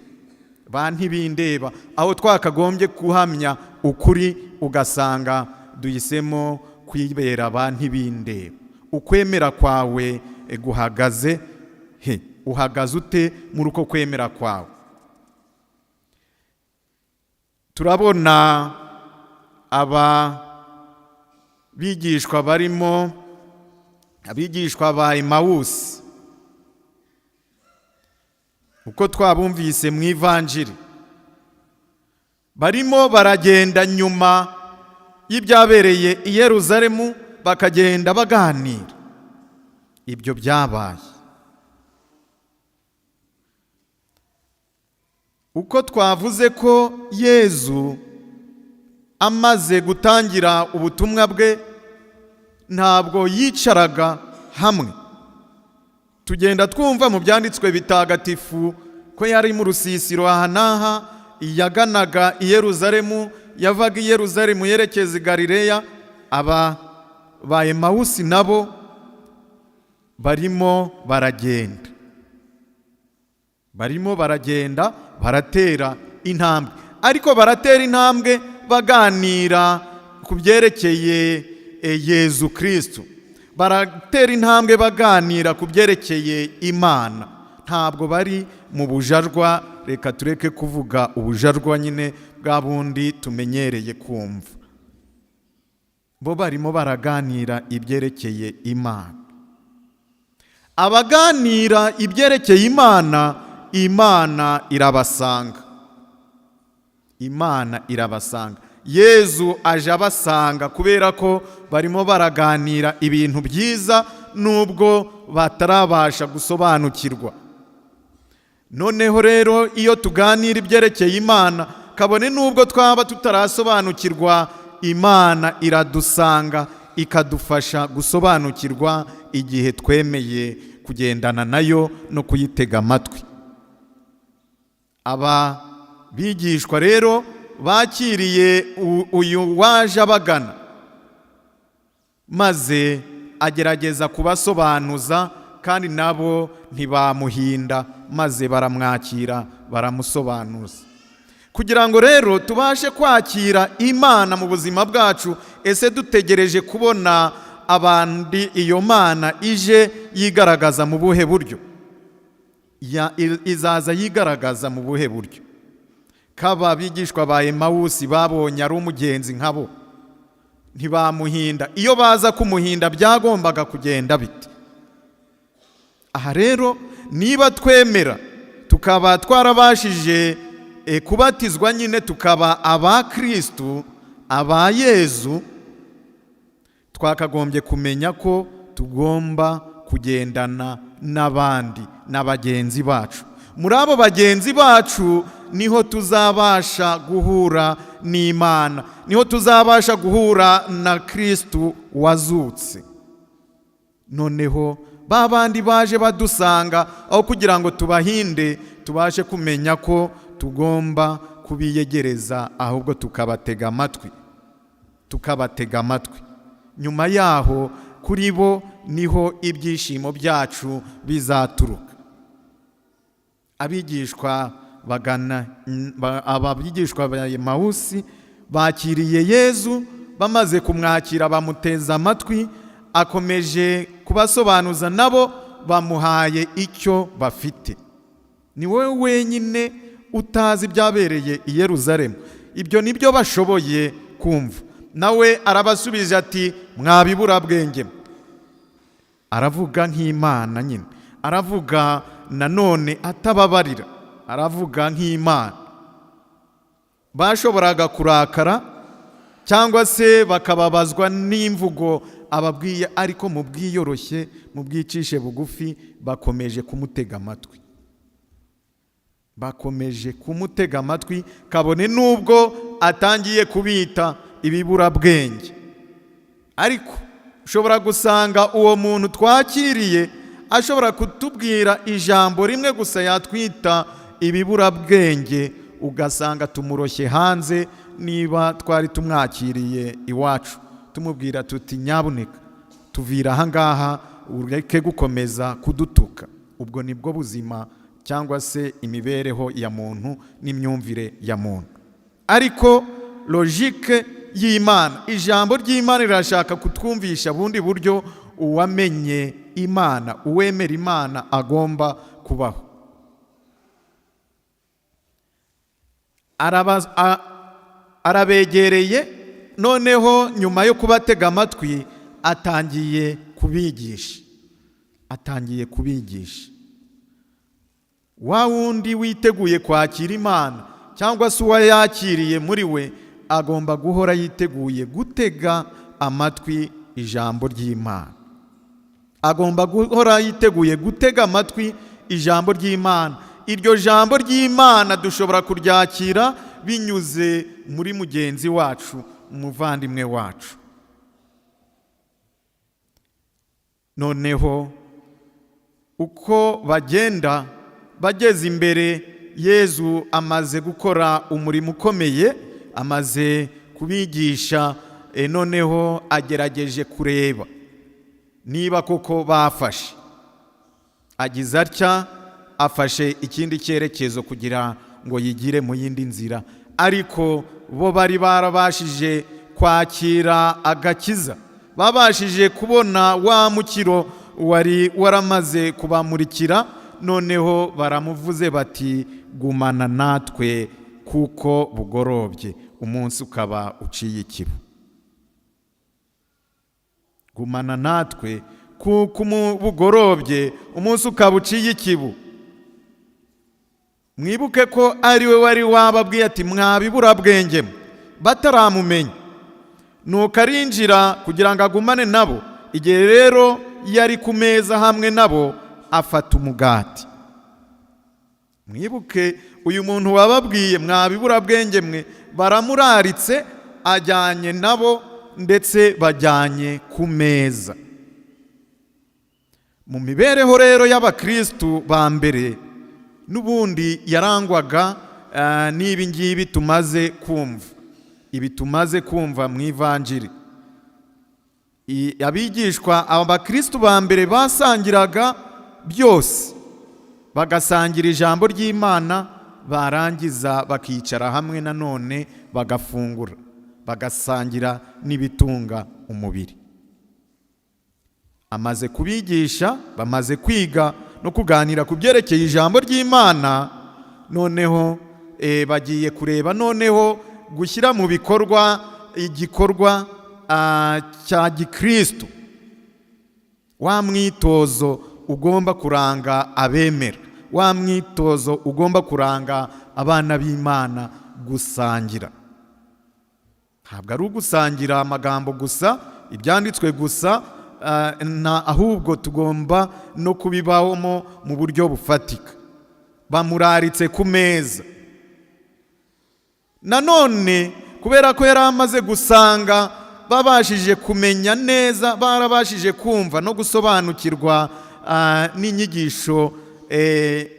B: ba ntibindeba, aho twakagombye kuhamya ukuri ugasanga duhisemo kwibera ba ntibindeba. Ukwemera kwawe guhagaze he? Uhagaze ute muri uko kwemera kwawe? Turabona aba bigishwa barimo abigishwa ba Emawusi, uko twabumvise mu ivanjiri, barimo baragenda nyuma y'ibyabereye i Yerusalemu, bakagenda baganira ibyo byabaye. Uko twavuze ko Yezu amaze gutangira ubutumwa bwe, ntabwo yicaraga hamwe. Tugenda twumva mu byanditswe bitagatifu ko yari mu rusisiro aha n'aha, yaganaga i Yerusalemu, yavaga i Yerusalemu yerekeza i Galileya. Aba ba Emawusi nabo barimo baragenda baratera intambwe, ariko baratera intambwe baganira ku byerekeye Yezu Kristo, baratera intambwe baganira ku byerekeye Imana. Ntabwo bari mu bujarwa, reka tureke kuvuga ubujarwa nyine bwa bundi tumenyereye kumva. Bo barimo baraganira ibyerekeye Imana. Abaganira ibyerekeye Imana, Imana irabasanga. Imana irabasanga. Yezu aje abasanga kubera ko barimo baraganira ibintu byiza nubwo batarabasha gusobanukirwa. Noneho rero iyo tuganira ibyerekeye Imana, kabone nubwo twaba tutarasobanukirwa, Imana iradusanga ikadufasha gusobanukirwa igihe twemeye kugendana nayo no kuyitega amatwi. Aba bigishwa rero bakiriye uyu waje abagana, maze agerageza kubasobanuza, kandi nabo ntibamuhinda, maze baramwakira baramusobanuza. Kugira ngo rero tubashe kwakira Imana mu buzima bwacu, ese dutegereje kubona abandi iyo Mana ije yigaragaza mu buhe buryo? Izaza yigaragaza mu buhe buryo? Kaba bigishwa ba Emawusi babonye ari umugenzi nkabo, ntibamuhinda. Iyo baza kumuhinda byagombaga kugenda bite? aha rero niba twemera tukaba twarabashije kubatizwa nyine tukaba aba Kristo, aba Yezu, twakagombye kumenya ko tugomba kugendana n'abandi, na bagenzi bacu. Muri abo bagenzi bacu niho tuzabasha guhura n'Imana, niho tuzabasha guhura na Kristo wazutse. Noneho ba bandi baje badusanga, aho kugira ngo tubahinde, tubashe kumenya ko tugomba kubiyegereza, ahubwo tukabatega amatwi. Nyuma yaho kuri bo niho ibyishimo byacu bizaturuka. Abigishwa ba Emawusi bakiriye Yezu, bamaze kumwakira bamuteza amatwi, akomeje kubasobanuza, nabo bamuhaye icyo bafite. Ni wowe wenyine utazi ibyabereye i Yerusalemu, ibyo nibyo bashoboye kumva. Nawe arabasubije ati mwabiburabwenge. Aravuga nk'Imana nyine, aravuga nanone atababarira, aravuga nk'Imana. Bashoboraga kurakara cyangwa se bakababazwa n'imvugo ababwiye, ariko mu bwiyoroshye, mu bwicishe bugufi, bakomeje kumutega amatwi, kabone nubwo atangiye kubita ibiburabwenge. Ariko ushobora gusanga uwo muntu twakiriye ashobora kutubwira ijambo rimwe gusa yatwita ibiburabwenge, ugasanga tumuroshye hanze. Niba twari tumwakiriye iwacu, tumubwira tuti nyabuneka tuvira aha ngaha, ureke gukomeza kudutuka. Ubwo nibwo buzima cyangwa se imibereho ya muntu n'imyumvire ya muntu. Ariko logike y'Imana, ijambo ry'Imana rirashaka kutwumvisha bundi buryo uwamenye Imana, uwemera Imana agomba kubaho. Arabegereye, noneho nyuma yo kubatega amatwi atangiye kubigisha. Wa wundi witeguye kwakira Imana cyangwa se uwayakiriye muri we agomba guhora yiteguye gutega amatwi ijambo ry'Imana. Agomba guhora yiteguye gutega amatwi ijambo ry'Imana. Iryo jambo ry'Imana dushobora kuryakira binyuze muri mugenzi wacu, umuvandimwe wacu. Noneho uko bagenda bageze imbere, Yezu amaze gukora umurimo ukomeye, amaze kubigisha, noneho agerageje kureba niba koko bafashe. Agize atya, afashe ikindi cyerekezo kugira ngo yigire mu yindi nzira. Ariko bo bari barabashije kwakira agakiza, babashije kubona wa mukiro wari waramaze kubamurikira. Noneho baramuvuze bati gumana natwe kuko bugorobye, umunsi ukaba uciye ikibu. Gumana natwe kuko bugorobye, umunsi ukaba uciye ikibu. Mwibuke ko ari we wari wababwiye ati mwabiburabwenge, bataramumenya. Nuko arinjira kugira ngo agumane nabo. Igihe rero yari ku meza hamwe nabo, afata umugati. Mwibuke uyu muntu wababwiye mwabiburabwenge mwe, baramuraritse, ajyanye nabo ndetse bajyanye ku meza. Mu mibereho rero y'abakristu ba mbere n'ubundi yarangwaga n'ibi ngibi tumaze kumva. Ibi tumaze kumva mu ivanjiri. Abigishwa, abakristu ba mbere basangiraga byose, bagasangira ijambo ry'Imana, barangiza bakicara hamwe nanone bagafungura, bagasangira n'ibitunga umubiri. Amaze kubigisha, bamaze kwiga no kuganira ku byerekeye ijambo ry'Imana, noneho bagiye kureba noneho gushyira mu bikorwa igikorwa cya gikristo, wa mwitozo ugomba kuranga abemera, wa mwitozo ugomba kuranga abana b'Imana, gusangira. Ntabwo ari ugusangira amagambo gusa, ibyanditswe gusa, ahubwo tugomba no kubibawemo mu buryo bufatika. Bamuraritse ku meza. Nanone kubera ko yari amaze gusanga babashije kumenya neza, barabashije kumva no gusobanukirwa n'inyigisho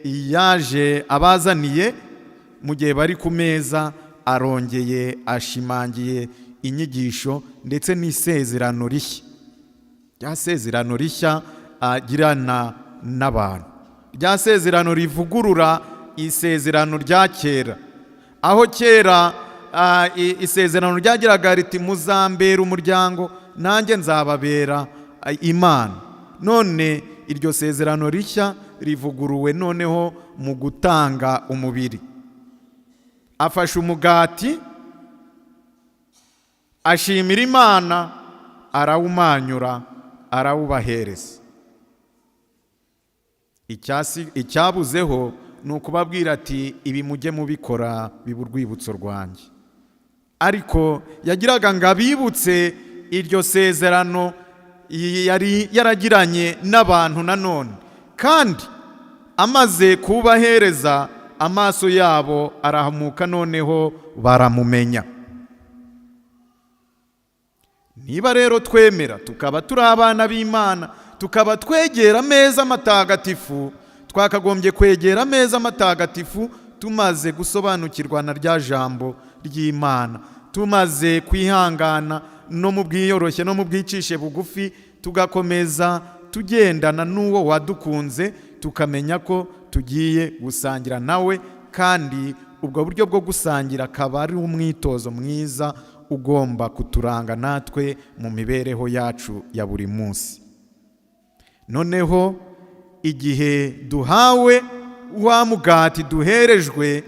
B: yaje abazaniye, mu gihe bari ku meza arongeye ashimangiye inyigisho ndetse n'isezerano rishya. Rya sezerano rishya agirana n'abantu, rya sezerano rivugurura isezerano rya kera. Aho kera isezerano ryagiraga riti muzambera umuryango nanjye nzababera Imana. None iryo sezerano rishya rivuguruwe noneho mu gutanga umubiri. Afashe umugati, ashimira Imana, arawumanyura, arawubahereza. Icyabuzeho ni ukubabwira ati ibi mujye mubikora bibe urwibutso rwanjye. Ariko yagiraga ngo abibutse iryo sezerano yari yaragiranye n'abantu nanone, kandi amaze kubahereza amaso yabo arahamuka, noneho baramumenya. Niba rero twemera tukaba turi abana b'Imana, tukaba twegera ameza matagatifu, twakagombye kwegera ameza matagatifu tumaze gusobanukirwa na rya jambo ry'Imana, tumaze kwihangana no mu bwiyoroshye no mu bwicishe bugufi, tugakomeza tugendana n'uwo wadukunze, tukamenya ko tugiye gusangira nawe, kandi ubwo buryo bwo gusangira akaba ari umwitozo mwiza ugomba kuturanga natwe mu mibereho yacu ya buri munsi. Noneho igihe duhawe wa mugati duherejwe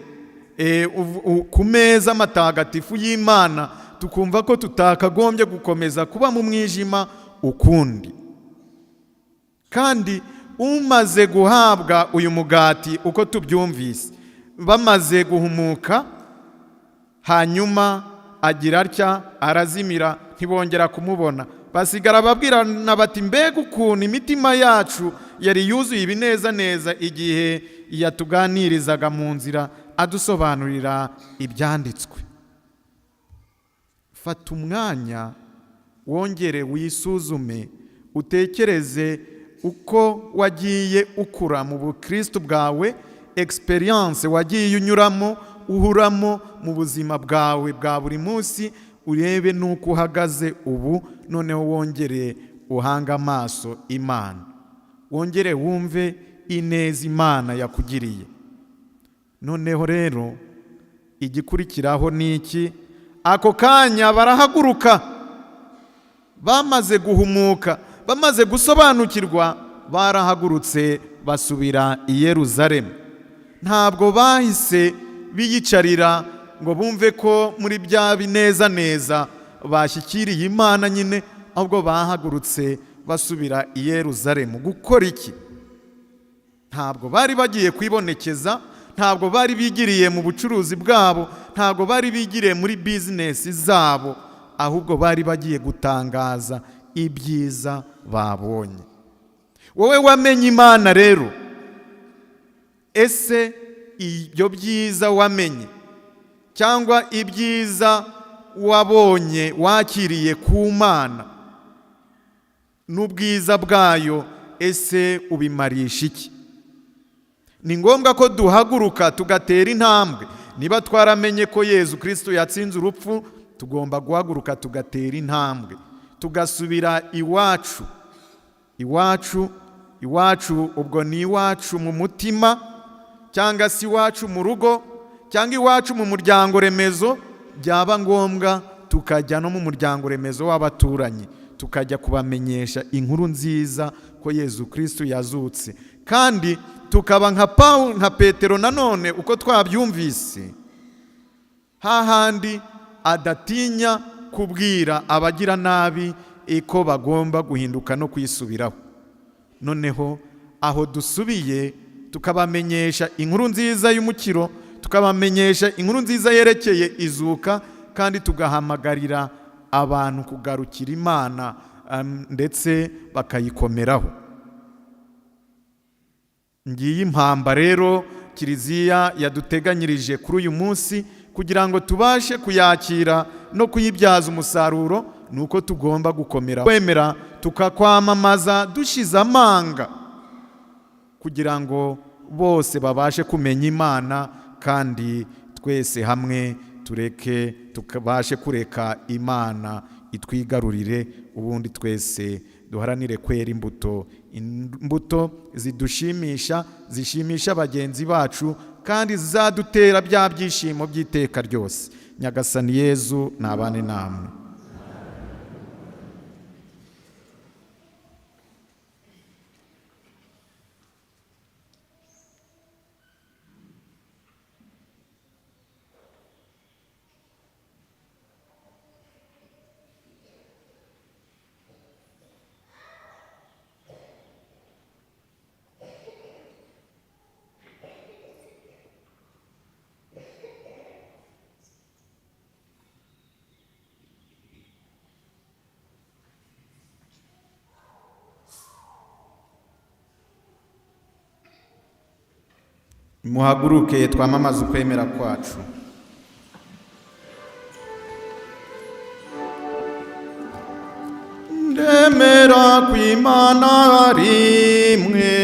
B: ku meza matagatifu y'Imana, tukumva ko tutakagombye gukomeza kuba mu mwijima ukundi. Kandi umaze guhabwa uyu mugati, uko tubyumvise, bamaze guhumuka, hanyuma agira atya, arazimira, ntibongera kumubona. Basigara babwirana bati mbega ukuntu imitima yacu yari yuzuye ibinezaneza igihe yatuganirizaga mu nzira adusobanurira ibyanditswe. Fata umwanya wongere wisuzume, utekereze uko wagiye ukura mu bukristo bwawe, experience wagiye unyuramo, uhuramo mu buzima bwawe bwa buri munsi, urebe nuko uhagaze ubu. Noneho wongere uhanga amaso Imana, wongere wumve ineza Imana yakugiriye. Noneho rero igikurikiraho ni iki? Ako kanya barahaguruka, bamaze guhumuka, bamaze gusobanukirwa, barahagurutse basubira i Yerusalemu. Ntabwo bahise biyicarira ngo bumve ko muri bya binezaneza bashyikiriye Imana nyine, ahubwo bahagurutse basubira i Yerusalemu. Gukora iki? Ntabwo bari bagiye kwibonekeza, ntabwo bari bigiriye mu bucuruzi bwabo, ntabwo bari bigiriye muri bizinesi zabo, ahubwo bari bagiye gutangaza ibyiza babonye. Wowe wamenye Imana rero, ese ibyo byiza wamenye cyangwa ibyiza wabonye wakiriye ku Mana n'ubwiza bwayo, ese ubimarisha iki? Ni ngombwa ko duhaguruka tugatera intambwe. Niba twaramenye ko Yezu Kristo yatsinze urupfu, tugomba guhaguruka tugatera intambwe, tugasubira iwacu. Iwacu ubwo ni iwacu mu mutima, cyangwa si iwacu mu rugo, cyangwa iwacu mu muryango remezo. Byaba ngombwa tukajya no mu muryango remezo w'abaturanyi, tukajya kubamenyesha inkuru nziza ko Yezu Kristo yazutse. Kandi tukaba nka Petero nanone, uko twabyumvise, hahandi adatinya kubwira abagira nabi ko bagomba guhinduka no kwisubiraho. Noneho aho dusubiye tukabamenyesha inkuru nziza y'umukiro, tukabamenyesha inkuru nziza yerekeye izuka, kandi tugahamagarira abantu kugarukira Imana ndetse bakayikomeraho. Ngiyi impamba rero Kiliziya yaduteganyirije kuri uyu munsi kugira ngo tubashe kuyakira no kuyibyaza umusaruro. Nuko tugomba gukomera kwemera tukakwamamaza dushize amanga kugira ngo bose babashe kumenya Imana, kandi twese hamwe tukabashe kureka Imana itwigarurire, ubundi twese duharanire kwera imbuto zidushimisha, zishimisha bagenzi bacu, kandi zizadutera bya byishimo by'iteka ryose. Nyagasani Yezu nabane namwe. Muhaguruke twamamaze ukwemera kwacu. Ndemera kw'Imana rimwe,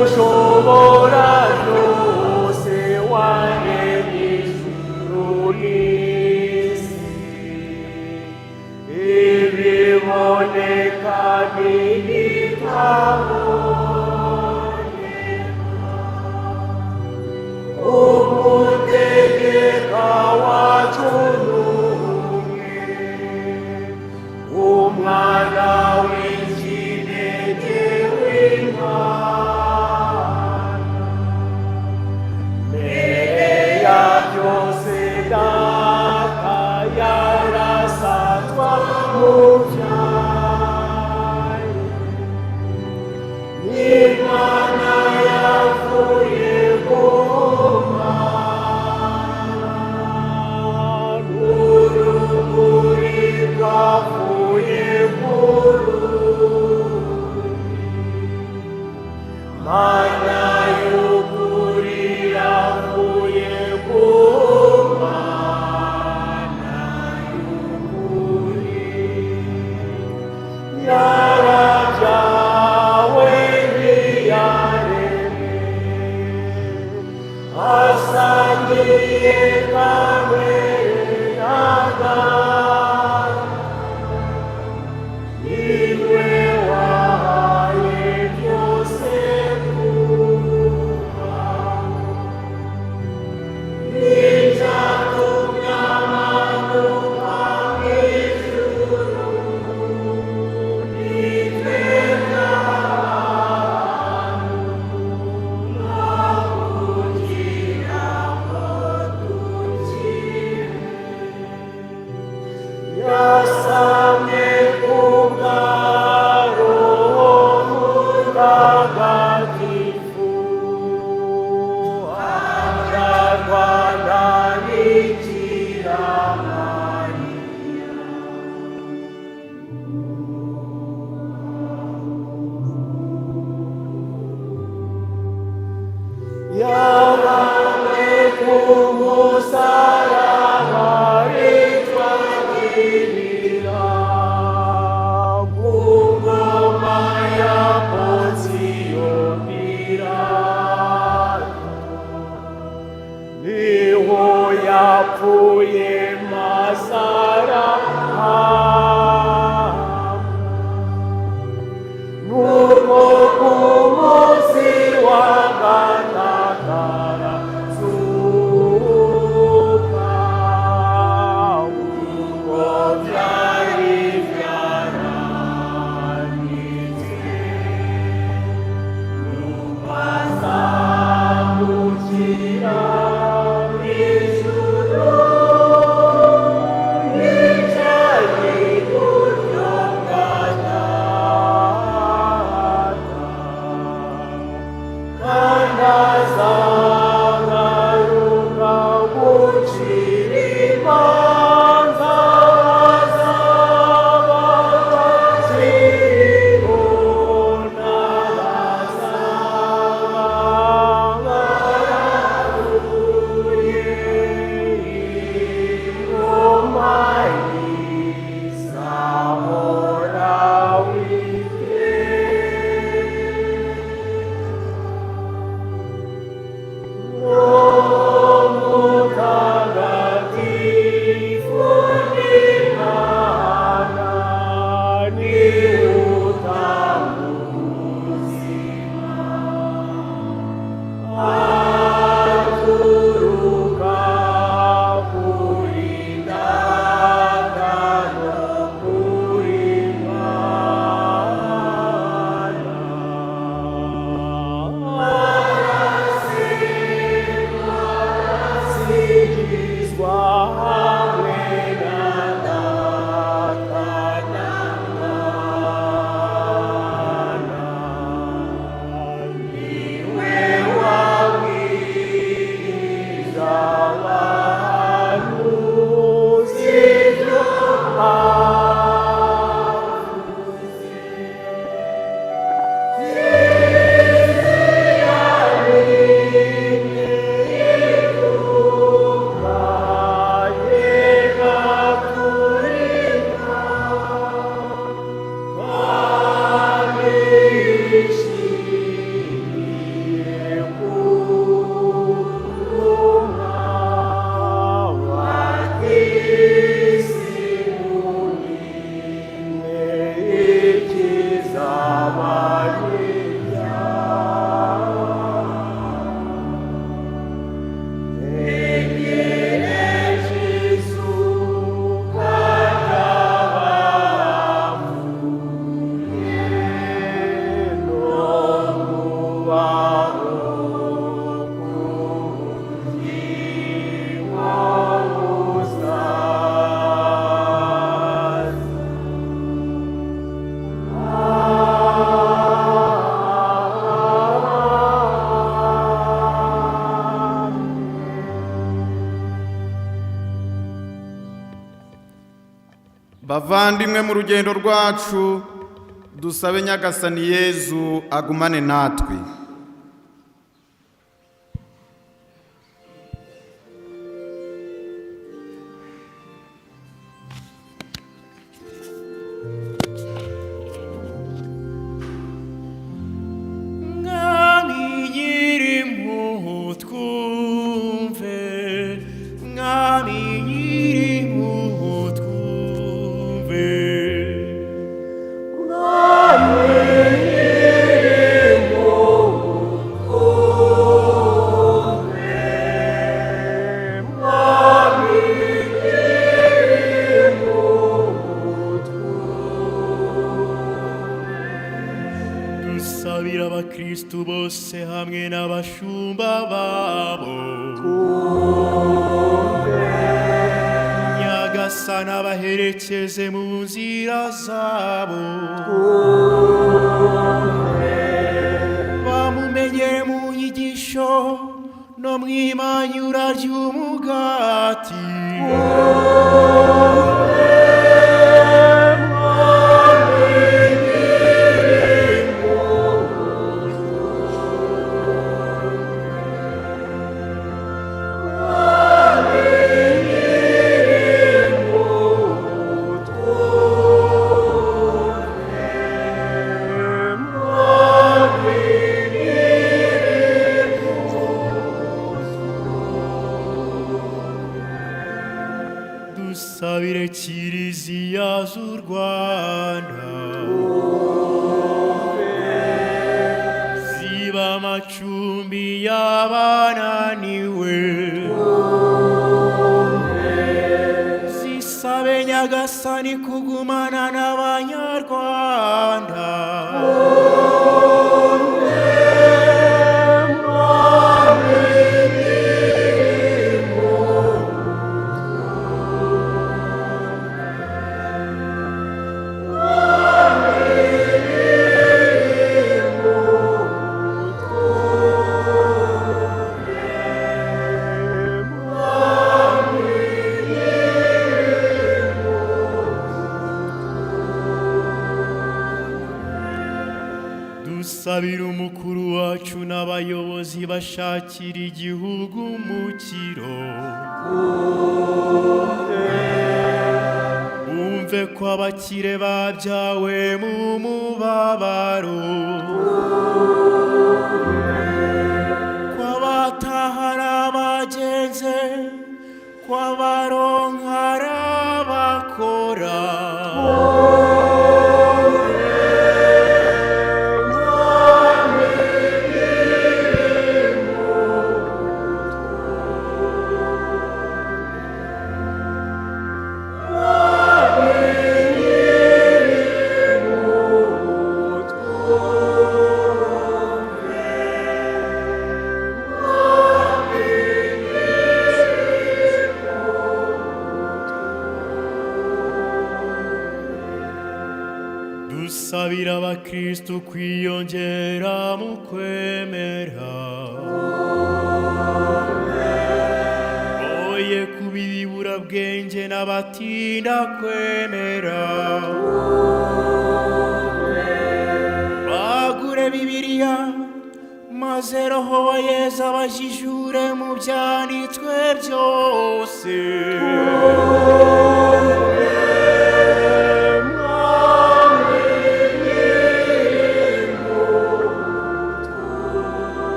C: Ushobora byose waremye ijuru n'isi, ibiboneka n'ibitaboneka, umutegeka wacu n'umwe, umwana w'ikinege w'Imana, mbere ya byose Data yarasatwa mu byayo, Imana yavuye ku Mana, urumuri rwavuye ku rugi, Mana y'ukuri yavuye ku Mana y'ukuri, yarabyawe ntiyaremwe, asangiye kamere na Data, niwe wahaye byose kubaho, n'icyatumye amanuka mw'ijuru,
B: bavandimwe mu rugendo rwacu dusabe nyagasani Yezu agumane natwe.
E: Dusabira abakristu bose hamwe n'abashumba babo, Nyagasani abaherekeze mu nzira zabo, bamumenyere mu nyigisho no mu imanyura ry'umugati. Dusabire Kiliziya z'u Rwanda, ziba amacumbi y'abananiwe, zisabe Nyagasani kugumana n'Abanyarwanda. Dusabira umukuru wacu n'abayobozi bashakira igihugu umukiro, bumve ko abakire babyawe mu mubabaro, ko abatahara abagenze, ko abaronkara bakora. Dusabira abakristu kwiyongera mu kwemera, oye kuba ibiburabwenge n'abatinda kwemera, bagure Bibiliya maze Roho wa Yezu abajijure mu byanditswe byose.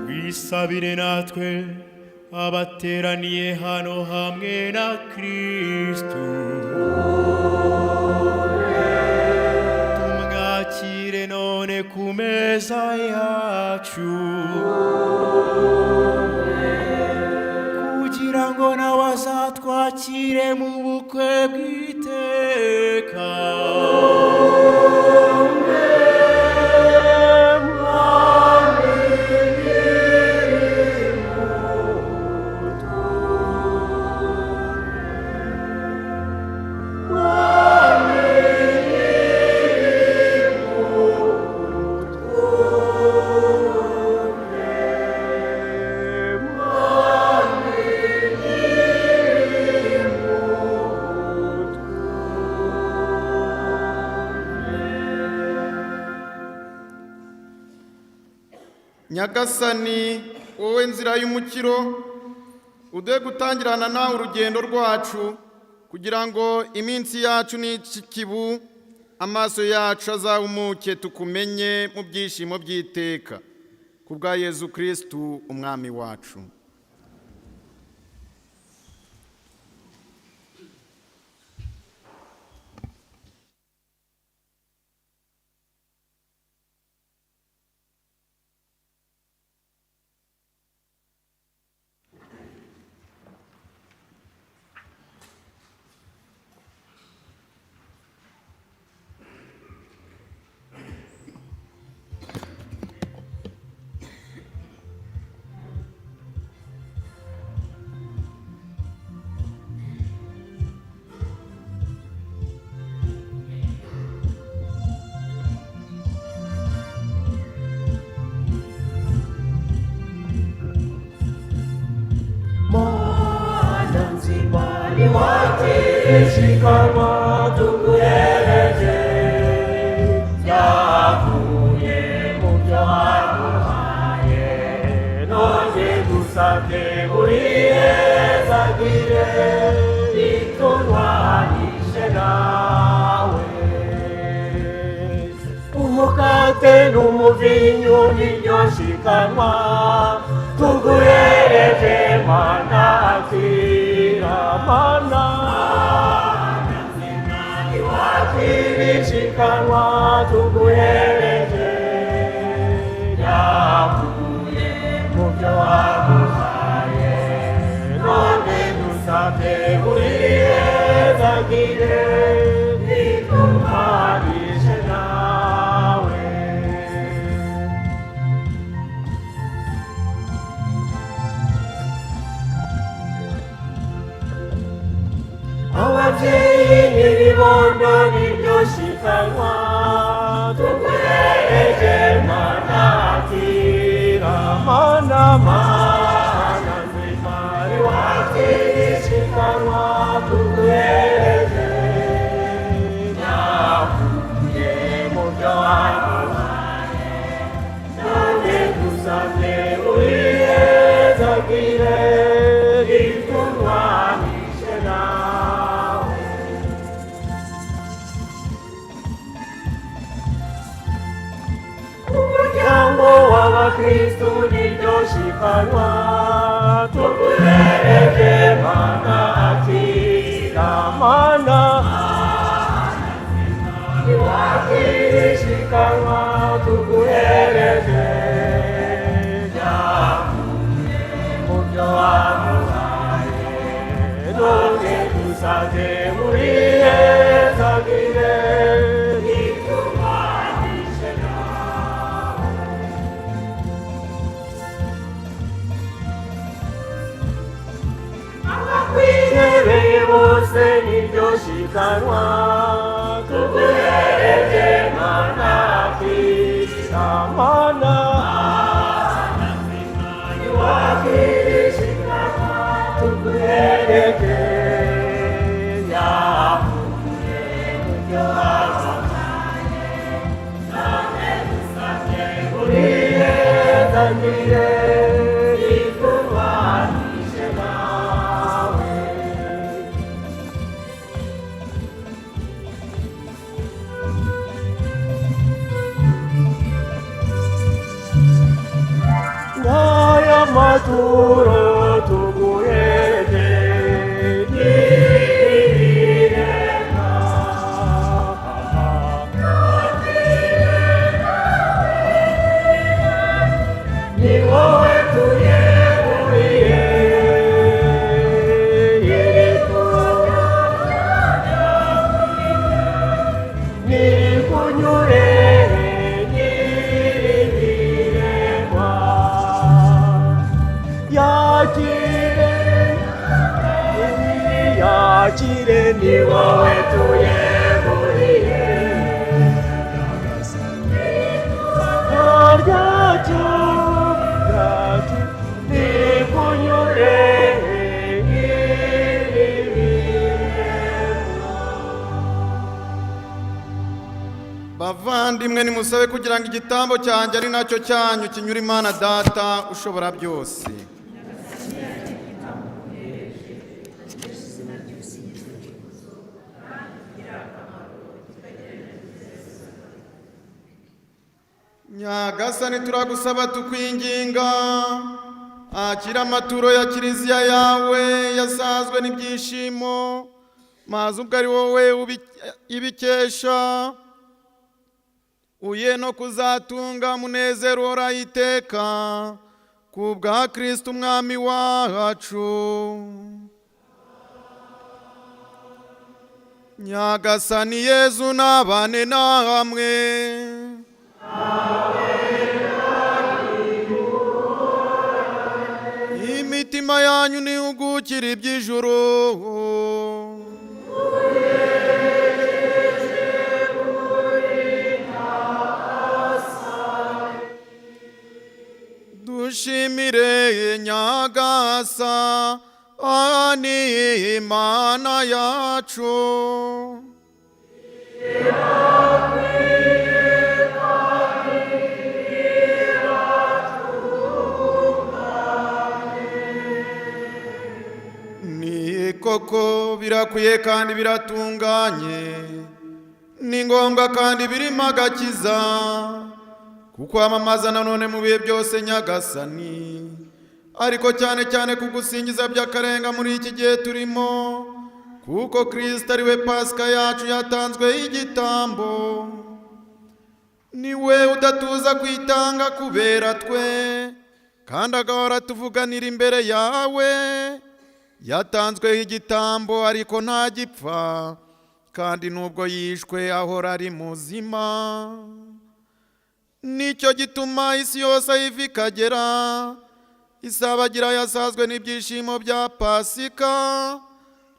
E: Twisabire natwe abateraniye hano hamwe na Kristu, tumwakire none ku meza yacu, kugira ngo nawe azatwakire mu bukwe bw'iteka.
B: Nyagasani wowe nzira y'umukiro, uduhe gutangirana nawe urugendo rwacu, kugira ngo iminsi yacu n'ikibu amaso yacu azahumuke tukumenye mu byishimo by'iteka, ku bwa Yezu Kristu umwami wacu.
C: Shikarwa tukuhereje, yavuye mu byo waduhaye, none dusabye urihezagire, biturwanishe nawe. Umukate n'umuvinyu niryo shikanwa, tuguhereje mana akira mana. Shikanwa tuguhereje, yavuye mu byo waduhaye, none dusabye urihezagire, biturwanishe nawe. Ababyeyi n'ibibondo niryo shikanwa, tuguhereje mana akira mana mana nzima iwakira shikanwa, tuguhereje, yavuye mu byo waduhaye, none dusabye urihezagire, biturwanishe nawe. Umuryango w'abakristu niryo shikanwa, tuguhereje mana akira mana iwakira shikanwa, tuguhereje, yavuye mu byo waduhaye, none dusabye urihezagire, biturwanishe nawe. Abakwizeye bose niryo shikanwa, tuguhereje mana akira mana iwakira shikanwa, tuguhereje, yavuye mu byo waduhaye, none dusabye urihezagire, biturwanishe nawe. Ngaya maturo tuguhereje, nibireka ni wowe tuyeguriye, nikunyure nibireka, yakire ni wowe tuyeguriye, ryacu nikunyure
B: bavandimwe bavandimwe, nimusabe kugira ngo igitambo cyanjye ari nacyo cyanyu kinyura Imana Data ushobora byose. Nyagasani, turagusaba tukwinginga, akira amaturo ya kiliziya yawe yasazwe n'ibyishimo, maze ubwo ari wowe ibikesha uye no kuzatunga munezero uhoraho iteka ku bwa Kristo umwami wacu. Nyagasani Yezu nabane namwe. Imitima yanyu nihugukire iby'ijuru. Dushimire Nyagasani Imana yacu. Ni koko birakwiye kandi biratunganye, ni ngombwa kandi birimo agakiza kukwamamaza nanone mu bihe byose Nyagasani, ariko cyane cyane kugusingiza by'akarenga muri iki gihe turimo, kuko Kristo ari we Pasika yacu yatanzweho igitambo. Ni we udatuza kwitanga kubera twe, kandi agahora tuvuganira imbere yawe. Yatanzweho igitambo ariko ntagipfa, kandi nubwo yishwe ahora ari muzima. Nicyo gituma isi yose ayiva ikagera isabagira yasazwe n'ibyishimo bya Pasika,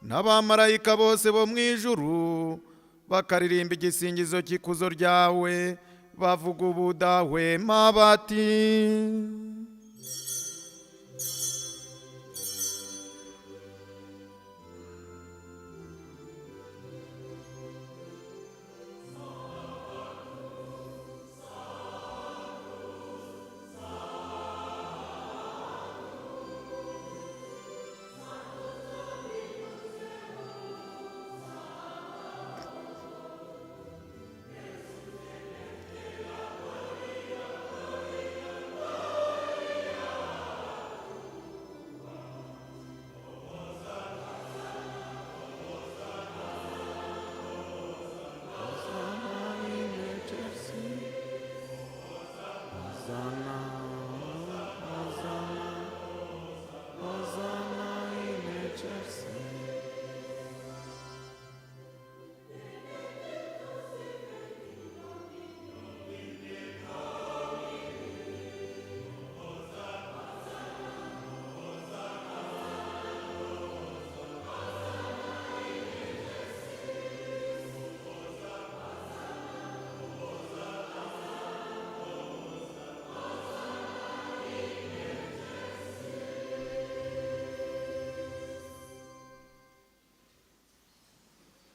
B: n'abamarayika bose bo mu ijuru bakaririmba igisingizo cy'ikuzo ryawe bavuga ubudahwema bati: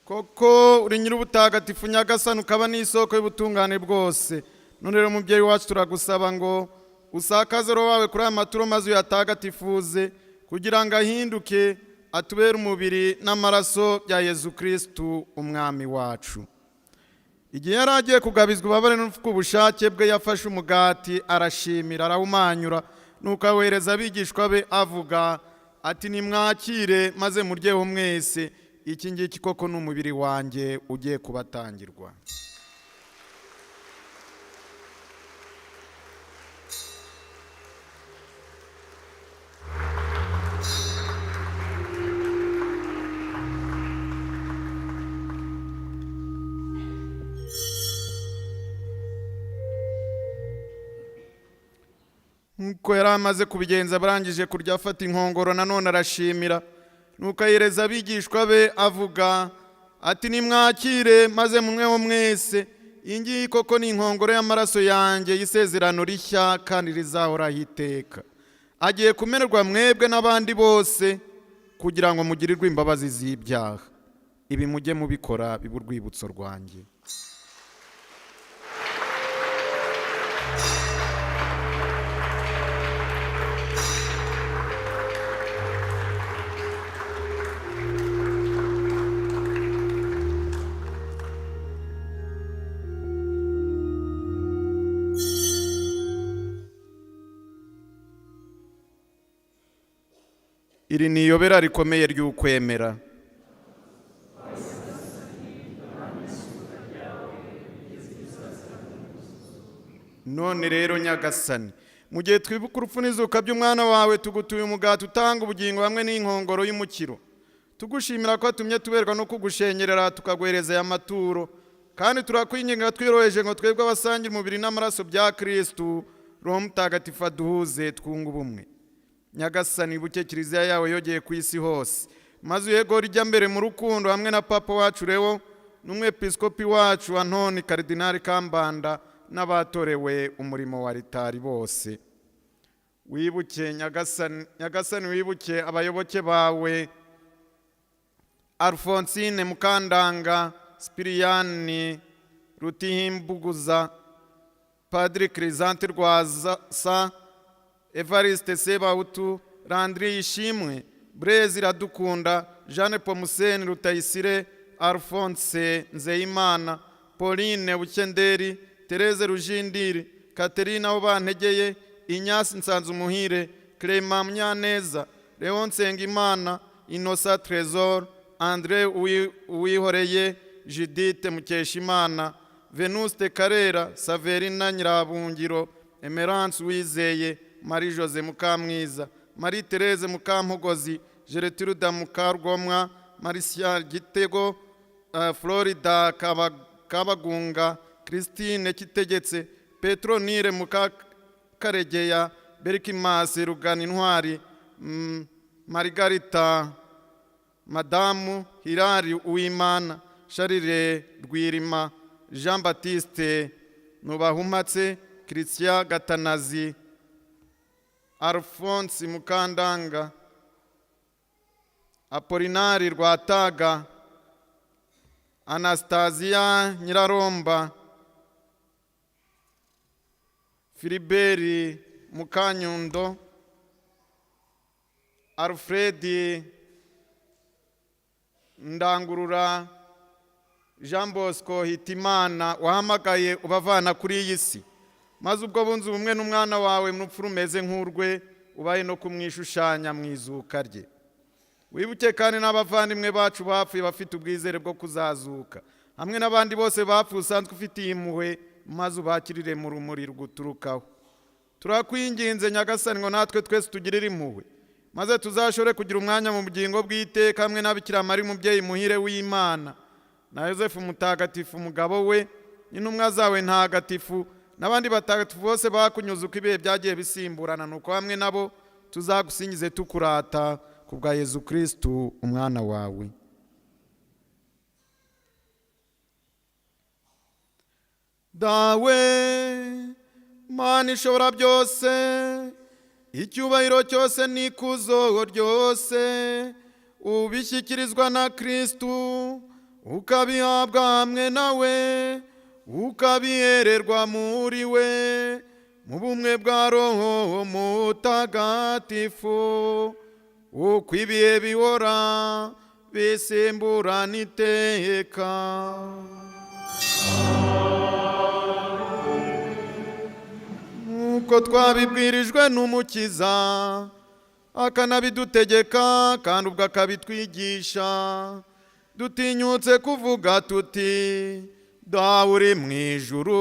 B: Koko uri nyir'ubutagatifu Nyagasani, ukaba n'isoko y'ubutungane bwose. None rero mubyeyi wacu turagusaba ngo usakaze roho wawe kuri aya maturo, maze uyatagatifuze kugira ngo ahinduke atubere umubiri n'amaraso bya Yezu Kristu umwami wacu. Igihe yari agiye kugabizwa ububabare n'ubushake bwe, yafashe umugati arashimira, arawumanyura, nuko awohereza abigishwa be avuga ati: nimwakire maze muryeho mwese, iki ngiki koko ni umubiri wanjye ugiye kubatangirwa. Nkuko yari amaze kubigenza, barangije kurya afata inkongoro nanone arashimira, nuko ahereza abigishwa be avuga ati: nimwakire maze munyweho mwese, iyi ngiyi koko ni inkongoro y'amaraso yanjye y'isezerano rishya kandi rizahoraho iteka, agiye kumenerwa mwebwe n'abandi bose kugira ngo mugirirwe imbabazi z'ibyaha. Ibi mujye mubikora bibe urwibutso rwanjye. Iri ni iyobera rikomeye ry'ukwemera. None rero Nyagasani, mu gihe twibuka urupfu n'izuka by'umwana wawe, tugutuye umugati utanga ubugingo hamwe n'inkongoro y'umukiro, tugushimira ko watumye tuberwa no kugushengerera tukaguhereza aya maturo, kandi turakwinginga twiyoroheje ngo twebwe abasangira umubiri n'amaraso bya Kristu, Roho Mutagatifu aduhuze twunga ubumwe. Nyagasani, buke kiliziya yawe yogeye ku isi hose, maze uyegore ijya mbere mu rukundo hamwe na papa wacu Leo n'umwepiskopi wacu Antoni Karidinali Kambanda n'abatorewe umurimo wa ritari bose. Wibuke Nyagasani, wibuke abayoboke bawe Alphonsine Mukandanga, Spiriyani Rutihimbuguza, Padiri Crisante Rwasa, Evariste Sebahutu, Landry Ishimwe, Blaise Iradukunda, Jeanne Pomuseni Rutayisire, Alphonse Nzeyimana, Pauline Bukenderi, Therese Rujindiri, Catherine Ahobantegeye, Ignace Nsanzumuhire, Clement Munyaneza, Leon Nsengimana, Innocent Trésor, André Uwihoreye, Judith Mukeshimana, Venuste Karera, Saverina Nyirabungiro, Emerance Uwizeye, Marie Jose Mukamwiza, Marie Therese Mukampogozi, Gertrude Mukarwomwa, Marcia Gitego, Florida Kabagunga, Christine Kitegetse, Petronire Mukakaregeya, Berikimasi Rugana Intwari, Margarita Madamu Hilari Uwimana, Charire Rwirima, Jean Baptiste Nubahumatse, Christian Gatanazi, Alphonse Mukandanga, Apolinari Rwataga, Anastasia Nyiraromba, Filiberi Mukanyundo, Alfred Ndangurura, Jean Bosco Hitimana, wahamagaye ubavana kuri iyi si, maze ubwo bunze ubumwe n'umwana wawe mu rupfu rumeze nk'urwe, ubaye no kumwishushanya mu izuka rye. Wibuke kandi n'abavandimwe bacu bapfuye bafite ubwizere bwo kuzazuka, hamwe n'abandi bose bapfuye usanzwe ufitiye impuhwe, maze ubakirire mu rumuri ruguturukaho. Turakwinginze Nyagasani ngo natwe twese tugirire impuhwe, maze tuzashore kugira umwanya mu bugingo bw'iteka hamwe na Bikira Mariya umubyeyi muhire w'Imana, na Yosefu Mutagatifu umugabo we, n'intumwa zawe ntagatifu, n'abandi batagatifu bose bakunyuze uko ibihe byagiye bisimburana, nuko hamwe nabo tuzagusingize tukurata ku bwa Yezu Kristu umwana wawe. Dawe Mana ishobora byose, icyubahiro cyose n'ikuzo ryose ubishyikirizwa na Kristu, ukabihabwa hamwe nawe, ukabihererwa muri we, mu bumwe bwa Roho Mutagatifu, uko ibihe bihora bisimburana iteka. Uko twabibwirijwe n'Umukiza akanabidutegeka, kandi ubwo akabitwigisha, dutinyutse kuvuga tuti: Dawe uri mu ijuru,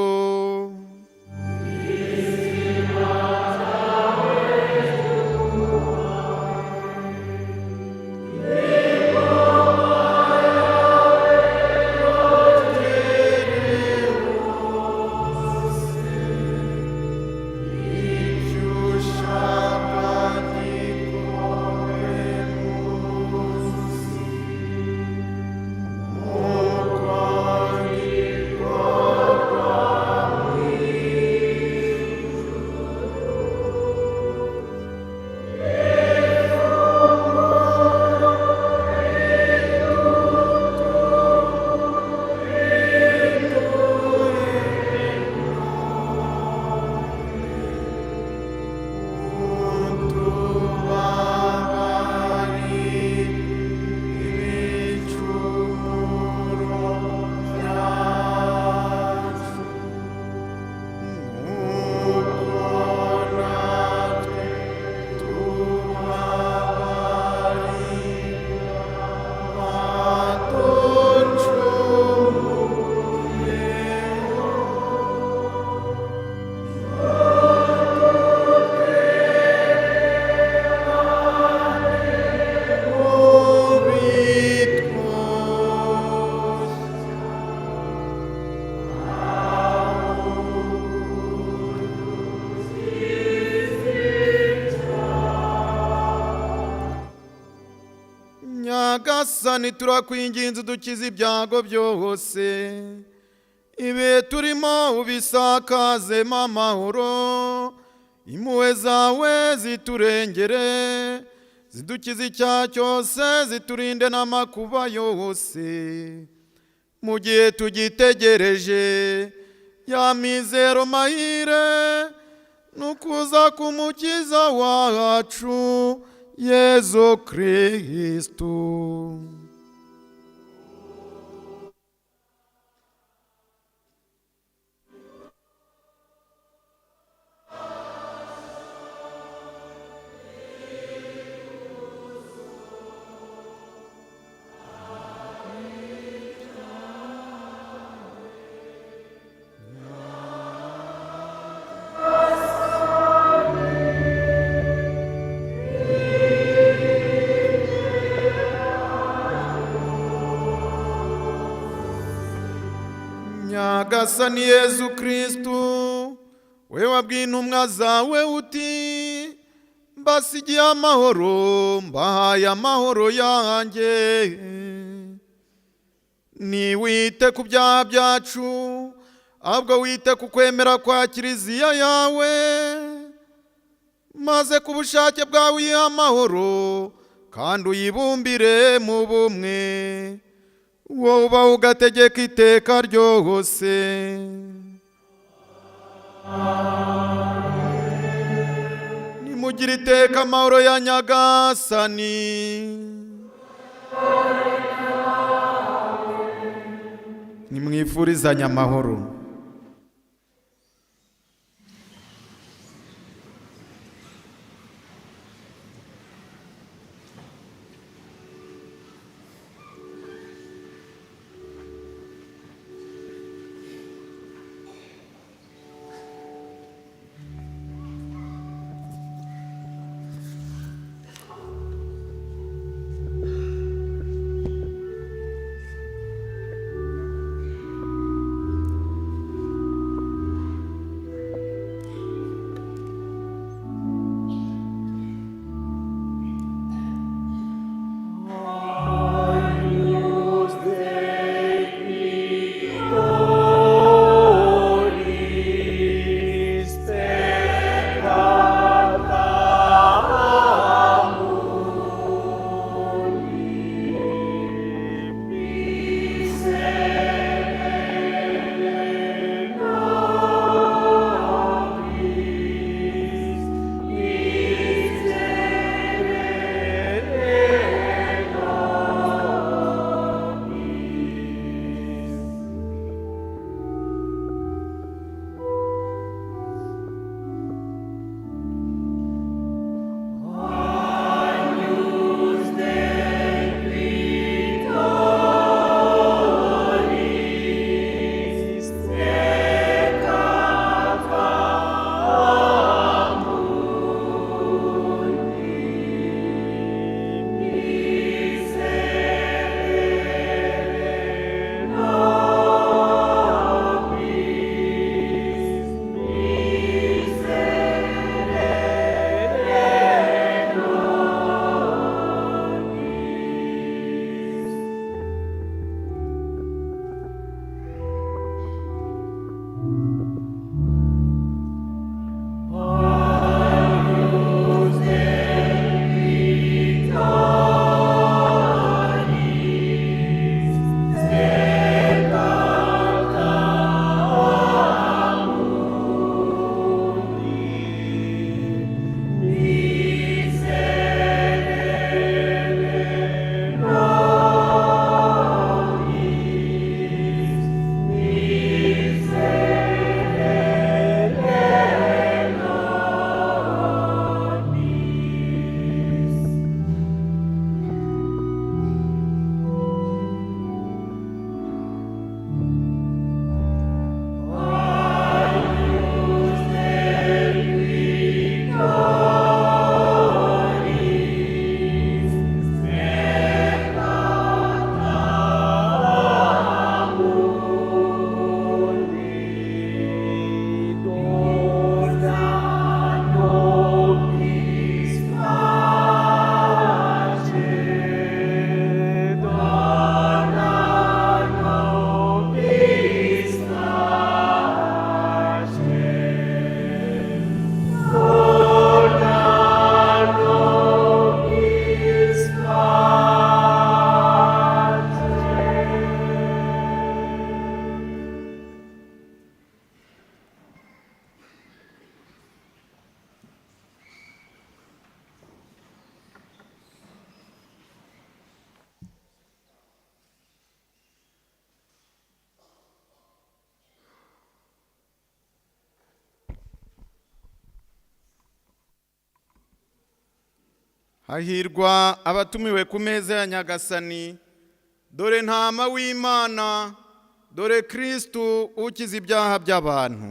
B: Nyagasani turakwinginze udukize ibyago byose, ibihe turimo ubisakazemo amahoro, impuhwe zawe ziturengere, zidukize icyaha cyose, ziturinde n'amakuba yose, mu gihe tugitegereje ya mizero mahire n'ukuza k'umukiza wacu Yezu Kristu. Nyagasani Yezu Kristu, we wabwiye intumwa zawe uti mbasigiye amahoro, mbahaye amahoro yanjye. Niwite ku byaha byacu, ahubwo wite ku kwemera kwa kiliziya yawe, maze ku bushake bwawe uyihe amahoro kandi uyibumbire mu bumwe, wowe uba ugategeka iteka ryose. Nimugire iteka amahoro ya Nyagasani. Nimwifurizanye amahoro. hahirwa abatumiwe ku meza ya Nyagasani. Dore ntama w'Imana, dore Kristu ukiza ibyaha by'abantu.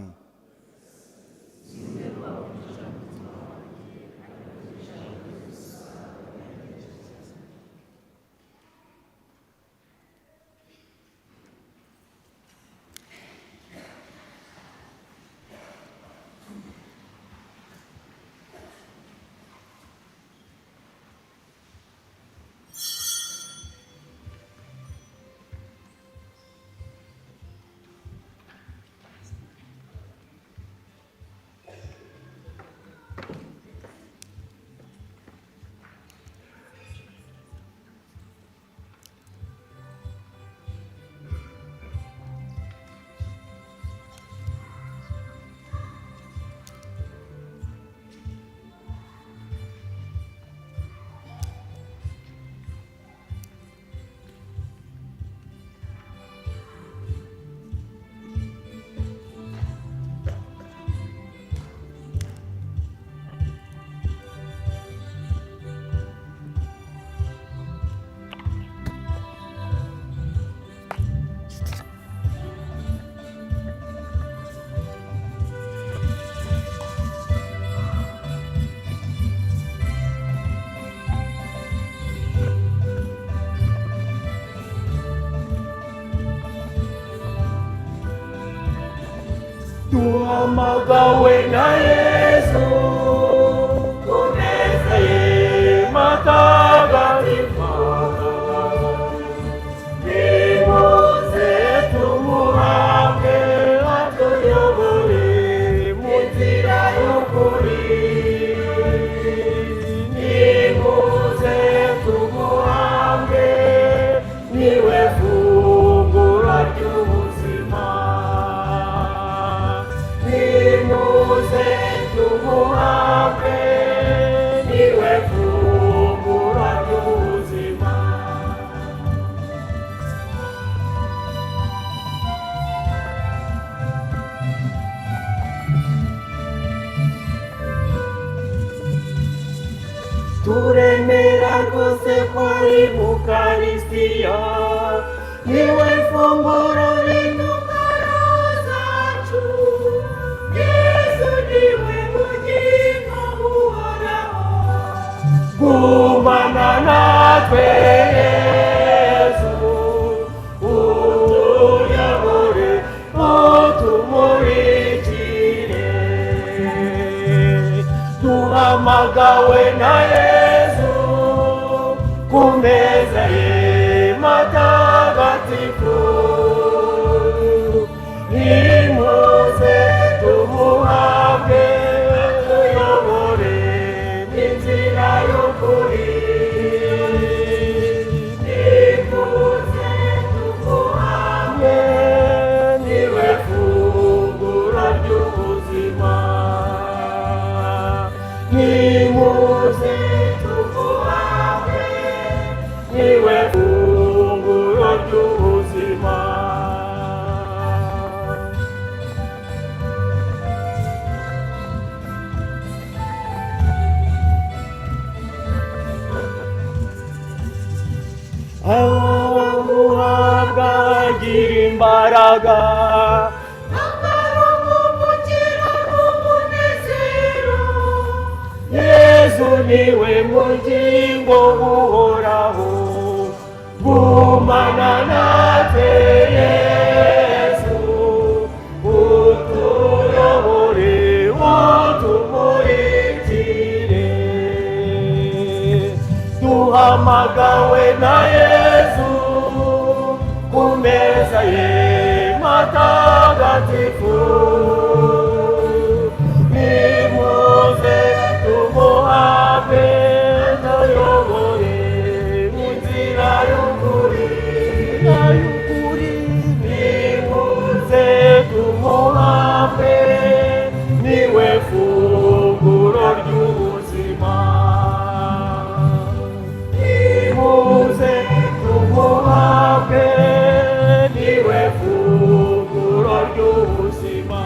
C: Duhamagawe na Yesu ku meza ye matagatifu, nimuze tumuhambe atuyobore mu nzira y'ukuri. Nimuze tumuhambe, niwe funguro ry'ubuzima. Nimuze tumuhambe, niwe funguro ry'ubuzima. Turemera rwose ko ari Mukaristiya, niwe funguro ry'indwara zacu. Yesu niwe bugingo buhoraho, gumana natwe Yesu, utuyobore utumurikire. Duhamagawe na Yesu ku meza ye matagatifu, nimuze tumuhambe tuyobore inzira y'ukuri. Nimuze tumuhambe, niwe funguro ry'ubuzima. Nimuze tumuhambe, niwe funguro ry'ubuzima. Amuhabwa agira imbaraga, akaruhukira n'umunezero. Yesu niwe bugingo buhoraho, gumana natwe Yesu, utuyobore utumurikire. Duhamagawe na Yesu ku meza ye matagatifu, nimuze tumuhambe tuyobore mu nzira y'ukuri. Nimuze tumuhambe, niwe funguro ry'ubuzima. Nimuze tumuhambe, niwe funguro ry'ubuzima.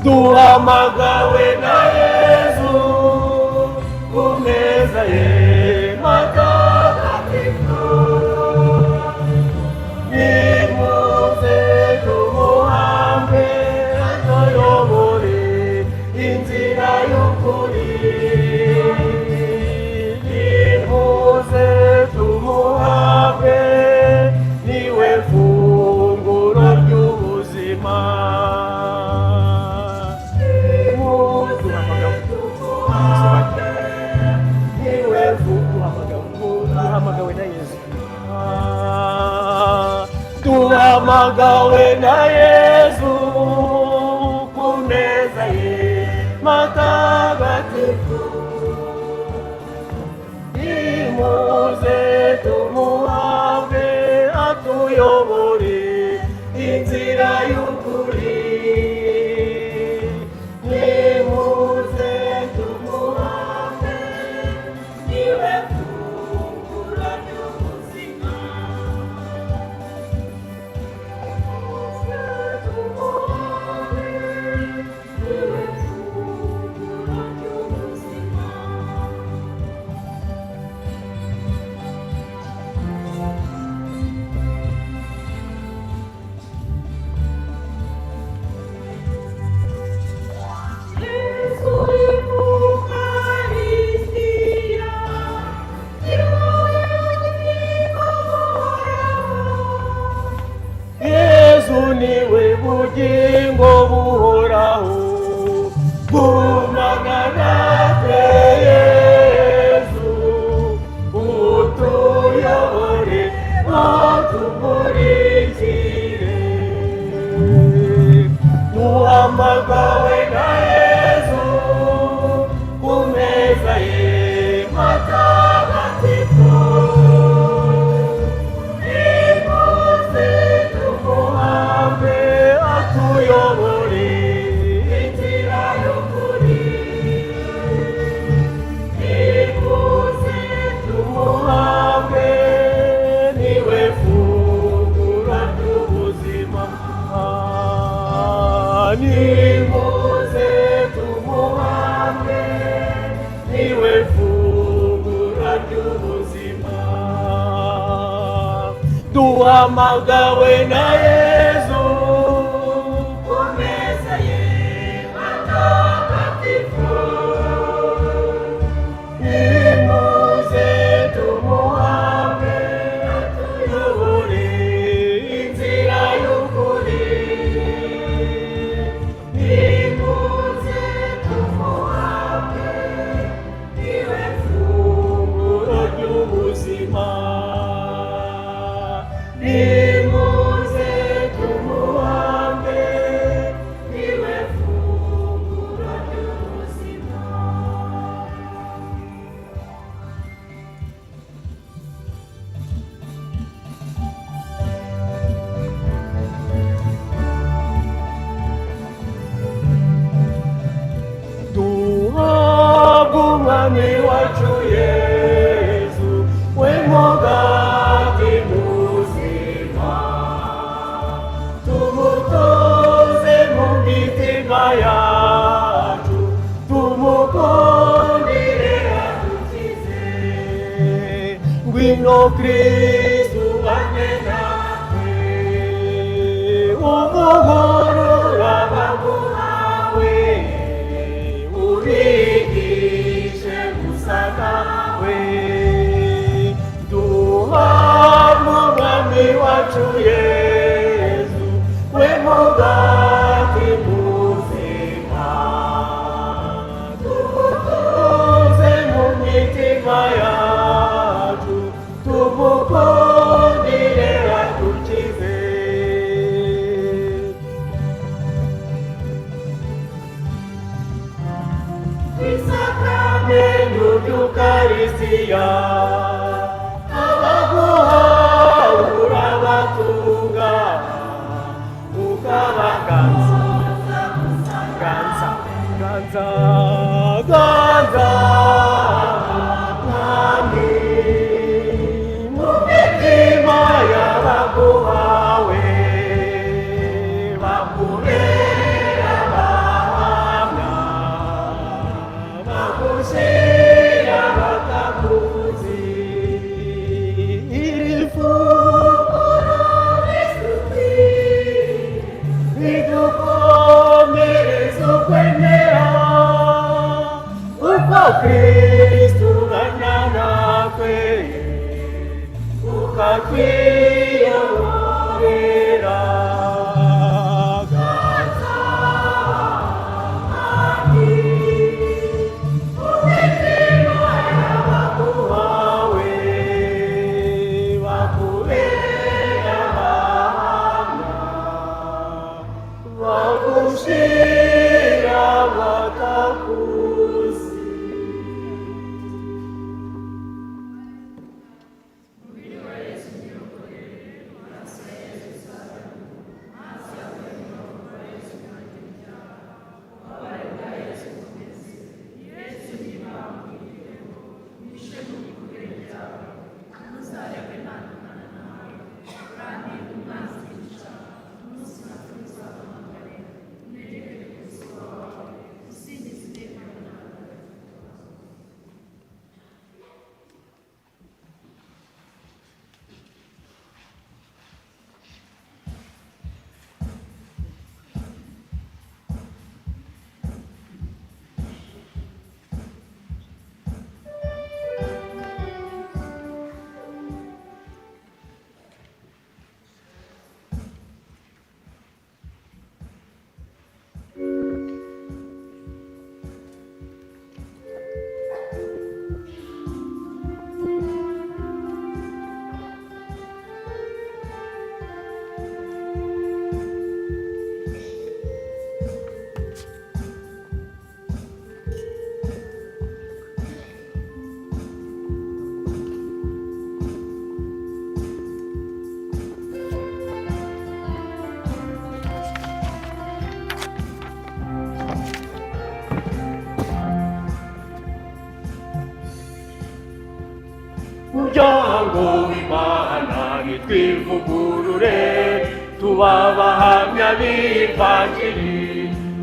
C: duhamagawe na Yesu ku meza ye matagatifu. Nimuze tumuhambe atuyobore inzira y'ukuri. Nimuze tumuhambe niwe funguro ry'ubuzima. Duhamagawe na Yesu. Duhamagawe na Yesu ku meza ye matagatifu. Nimuze tumuhambe atuyobore inzira y'ukuri. Nimuze tumuhambe niwe funguro ry'ubuzima. Yesu niwe bugingo buhoraho, gumana natwe Yesu, utuyobore utumurikire. Duhamagawe na Yesu ku meza ye matagatifu. Nimuze tumuhambe atuyobore inzira y'ukuri. Nimuze tumuhambe niwe funguro ry'ubuzima. Nimuze tumuhambe niwe funguro ry'ubuzima. Duhamagawe na Yesu ku meza ye matagatifu. Nimuze tumuhambe atuyobore inzira y'ukuri. Nimuze tumuhambe niwe funguro ry'ubuzima. Nimuze tumuhambe niwe funguro ry'ubuzima. Duhabwe umwami wacu Yesu, we mugati muzima. Tumutoze mu mitima yacu, tumukundire adukize. Ngwino Kristu bane natwe, umuhurura baguhawe, ubigishe gusa nawe. Duhabwe umwami wacu Yesu, we mugati muzima. Tumutuze mu mitima yacu, tumukundire adukize. Kwisakramento ry'Ukaristiya, abaguhawe urabatunga, ukabaganza, ganza, ganza, ganza, mwami, mu mitima y'abaguhawe, bakubera Kristu bana natwe ukatwiyoborera wawe bakubera abahamya bagushira batakuzi. Muryango w'Imana nitwivugurure tuba abahamya b'ivanjiri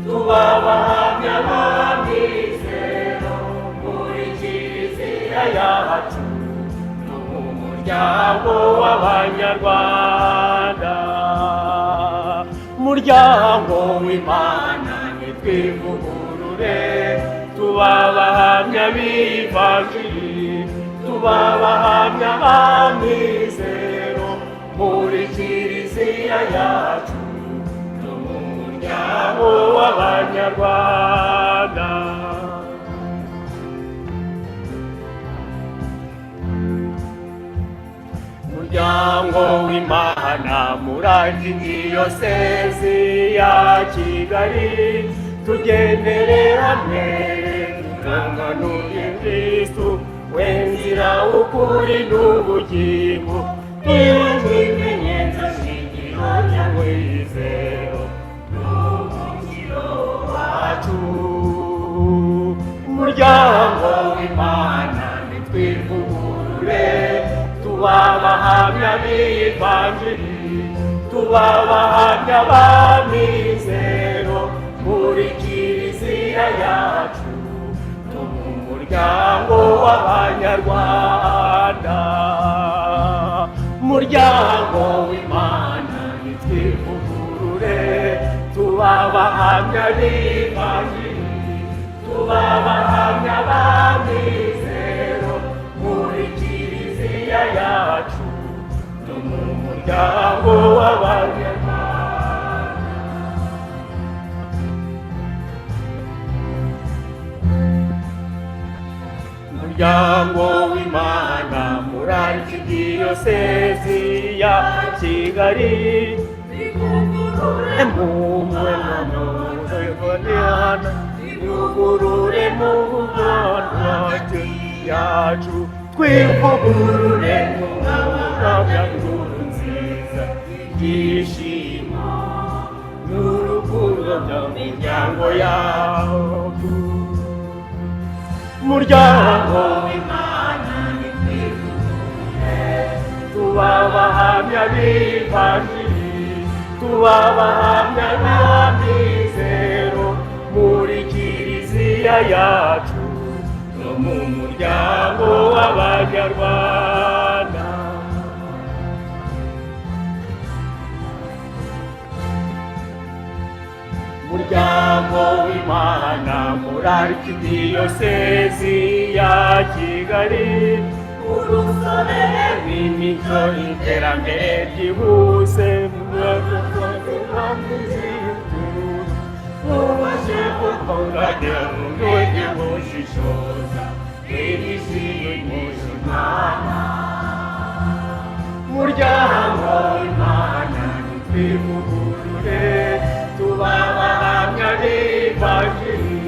C: tuba abahamya b'amizero muri kiliziya yacu no mu muryango w'Abanyarwanda. Muryango w'Imana nitwivugurure tuba abahamya b'ivanjiri tuba abahamya b'amizero muri kiliziya yacu no mu muryango w'Abanyarwanda. Muryango w'Imana muri diyosezi ya Kigali tugendere hamwe tuganganure Kristu wenzira ukuri n'ubugingo ibimenyetso shingiro by'amizero n'umukiro wacu. Muryango w'Imana nitwivugurure tuba abahamya b'ivanjiri tuba abahamya b'amizero muri kiliziya yacu no mu muryango w'Abanyarwanda. Muryango w'Imana nitwivugurure tuba abahamya b'ivanjiri tuba abahamya b'amizero muri kiliziya yacu no mu muryango w'Abanyarwanda. Muryango w'Imana muri arikidiyosezi ya Kigali mumwe nonohana ivugurure mu Rwanda yacu twivugurure mu buhamya nziza ibyishimo n'urukundo by'imiryango yacu. Muryango w'Imana nitwivugurure tuba abahamya b'ivanjiri tuba abahamya b'amizero muri kiliziya yacu no mu muryango w'Abanyarwanda. Muryango w'Imana imana muri arikidiyosezi ya Kigali, urusobe rw'imico iterambere ryihuse mu ubashe gukonganya n'undi bushishoza n'imizi y'umwana. Muryango w'Imana nitwivugurure, tuba abahamya b'ivanjiri,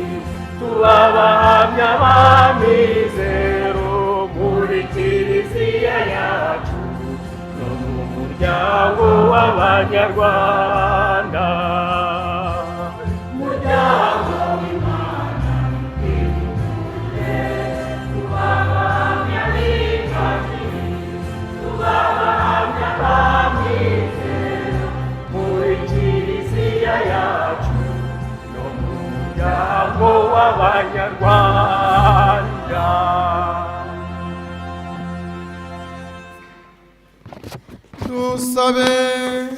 C: tuba abahamya b'amizero muri kiliziya yacu no mu muryango w'Abanyarwanda. Muryango w'Imana nitwivugurure, tuba abahamya b'ivanjiri, tuba abahamya b'amizero muri kiliziya yacu no mu muryango w'Abanyarwanda.
B: dusabe.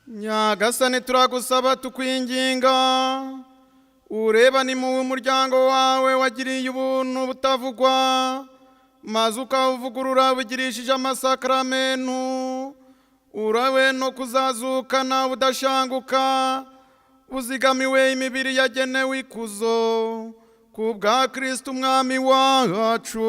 B: Nyagasani turagusaba tukwinginga, ureba ni mu muryango wawe wagiriye ubuntu butavugwa, maze ukawuvugurura ubigirishije amasakaramentu, urawe no kuzazukana budashanguka, uzigamiwe imibiri yagenewe ikuzo ku bwa Kristo umwami wacu.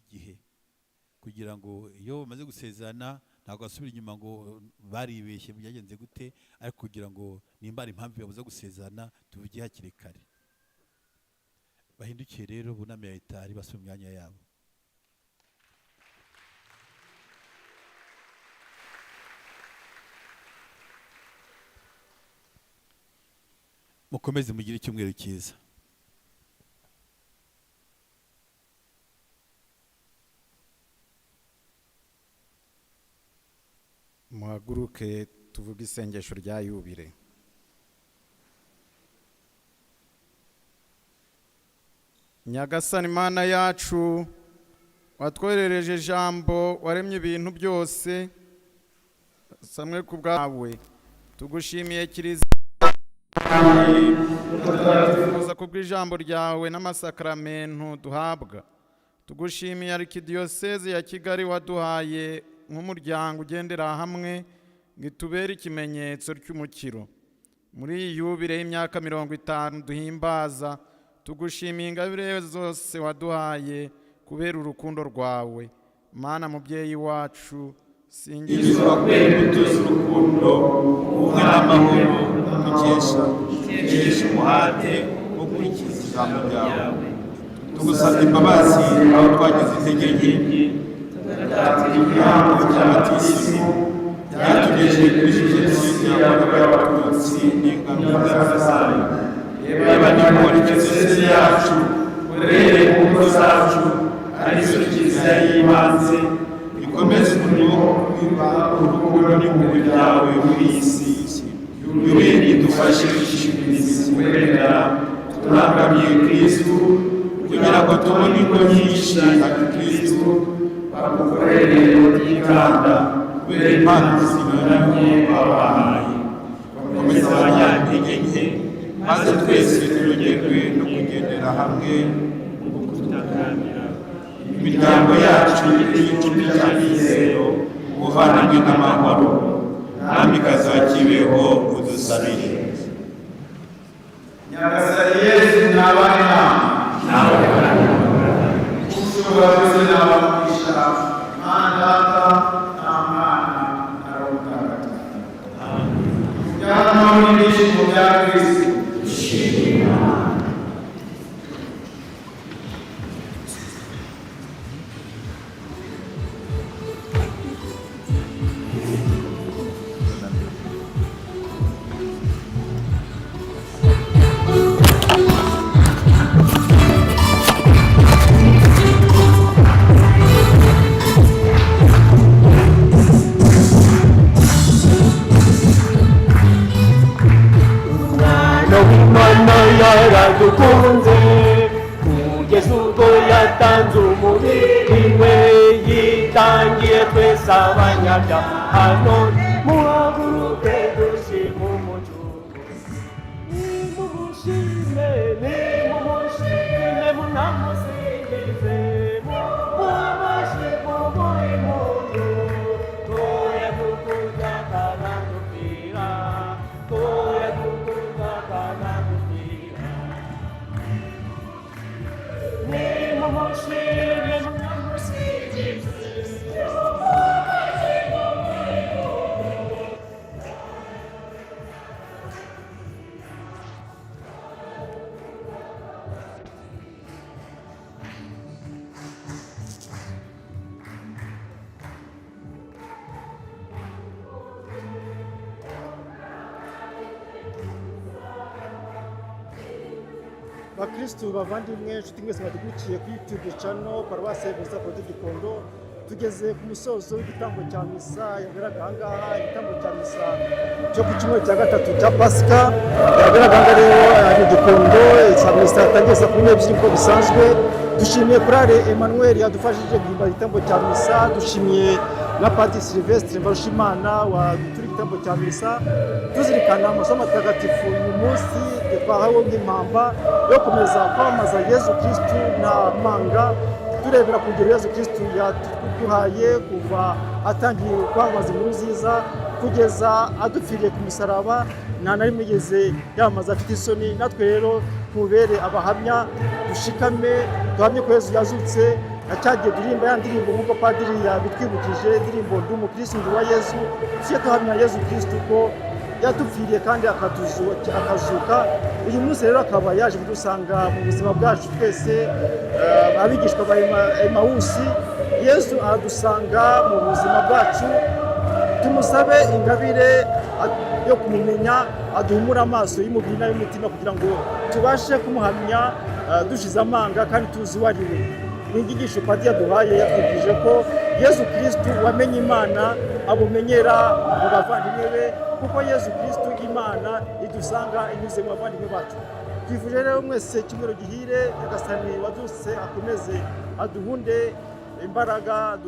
A: igihe kugira ngo iyo bamaze gusezerana ntabwo basubira inyuma ngo baribeshye byagenze gute, ariko kugira ngo nimba ari impamvu babuza gusezerana tuvuge hakiri kare. Bahindukiye rero buname ya itari basubira imyanya yabo. Mukomeze mugire icyumweru cyiza.
B: Muhaguruke tuvuge isengesho rya yubile. Nyagasani Mana yacu, watwoherereje ijambo, waremye ibintu byose samwe ku bwawe, tugushimiye kiliziya tuza kubw'ijambo ryawe n'amasakaramentu duhabwa. Tugushimiye arikidiyosezi ya Kigali waduhaye nk'umuryango ugendera hamwe ngo itubere ikimenyetso cy'umukiro. Muri iyi yubile y'imyaka 50 duhimbaza, tugushimiye ingabire zose waduhaye kubera urukundo rwawe. Mana mubyeyi wacu,
F: singizwa kwembuto z'urukundo, ubumwe n'amahoro dukesha umuhate wo gukurikiza ijambo ryawe. Tugusabye imbabazi aho twagize intege nke, tugatanga igihango cy'abatisimu byatugejeje kuri jenoside yakorewe abatutsi n'ingaruka zayo. Reba nimba jenoside yacu urebe ku ngo zacu arizo kiliziya y'ibanze, ikomeze umurimo urukundo n'impuhwe byawe muri iyi si. Yubile idufashe gushishikariza kwemera turangamiye Kristo, kugira ngo tubone ingo nyinshi za Kristo bagukorere utikanda kubera impano zinyuranye wabahaye. Komeza abanyantege nke, maze twese turogerwe no kugendera hamwe mu kutaganira. Imiryango yacu y'igicumbi cy'amizero ubuvananye n'amahoro, Mwamikazi wa Kibeho udusabire.
B: Nyagasani Yesu nabane nawe ushobora wese n'abamugisha Mana Data na Mwana na Roho Mutagatifu. Mujyana n'ibyishimo bya Kristo.
C: yadukunze kugeza ubwo yatanze umubiri we yitangiye twese abanyabyaha none muhaguruke dushime umucunguzi nimumushime munamusingize mubashirwe umuhe muntu toya dukunda kanadupfira toya dukunda kanadupfira nimumushime munamusingize
G: bakristu bavandimwe inshuti mwese badukurikiye kuri YouTube channel Paruwasi Ebenezer Paul de Gikondo, tugeze ku musozo w'igitambo cya misa yagaragara aha ngaha. Igitambo cya misa cyo ku cyumweru cya gatatu cya Pasika yagaragara aha rero ari Gikondo. Misa yatangiye saa 12:00 nk'uko bisanzwe. Dushimiye Kurare Emmanuel yadufashije guhimba igitambo cya misa, dushimiye na Padiri Sylvestre Mbarushimana wadutura igitambo cya misa, tuzirikana amasomo atagatifu uyu munsi twahawe nk'impamba yo gukomeza kwamamaza Yezu Kristu na manga, turebera ku ngero Yezu Kristu yaduhaye kuva atangiye kwamamaza inkuru nziza kugeza adupfiriye ku musaraba. Nta na rimwe yigeze yamamaza afite isoni. Natwe rero tubere abahamya, dushikame duhamye ko Yezu yazutse. Acyagiye durimba ya ndirimbo nk'uko padiri yabitwibukije, indirimbo ndi umukristu ndi wa Yezu. Tujye duhamya Yezu Kristu ko yadupfiriye kandi akazuka. Uyu munsi rero akaba yaje kudusanga mu buzima bwacu twese, abigishwa ba Emawusi. Yesu aradusanga mu buzima bwacu, tumusabe ingabire yo kumumenya, aduhumura amaso y'umubiri n'ay'umutima kugira ngo tubashe kumuhamya dushize amanga kandi tuzi uwo ari we. N'inyigisho padiri yaduhaye yatwigije ko Yezu Kristu wamenye Imana abumenyera mu bavandimwe be, kuko Yezu Kristu Imana idusanga inyuze mu bavandimwe bacu. Twifuje rero mwese icyumweru gihire, Nyagasani waduse akomeze aduhunde imbaraga,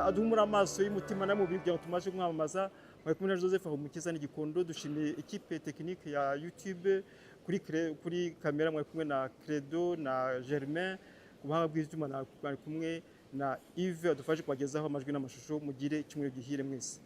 G: aduhumura amaso y'umutima n'amubiri kugira ngo tumaze kumwamamaza. Mwari kumwe na Joseph Habumukiza n'Igikondo. Dushimiye equipe technique ya YouTube, kuri kamera mwari kumwe na Credo na Germain, ubuhanga bw'ibyuma mwari kumwe na Yves adufashe kubagezaho amajwi n'amashusho. Mugire icyumweru gihire mwese.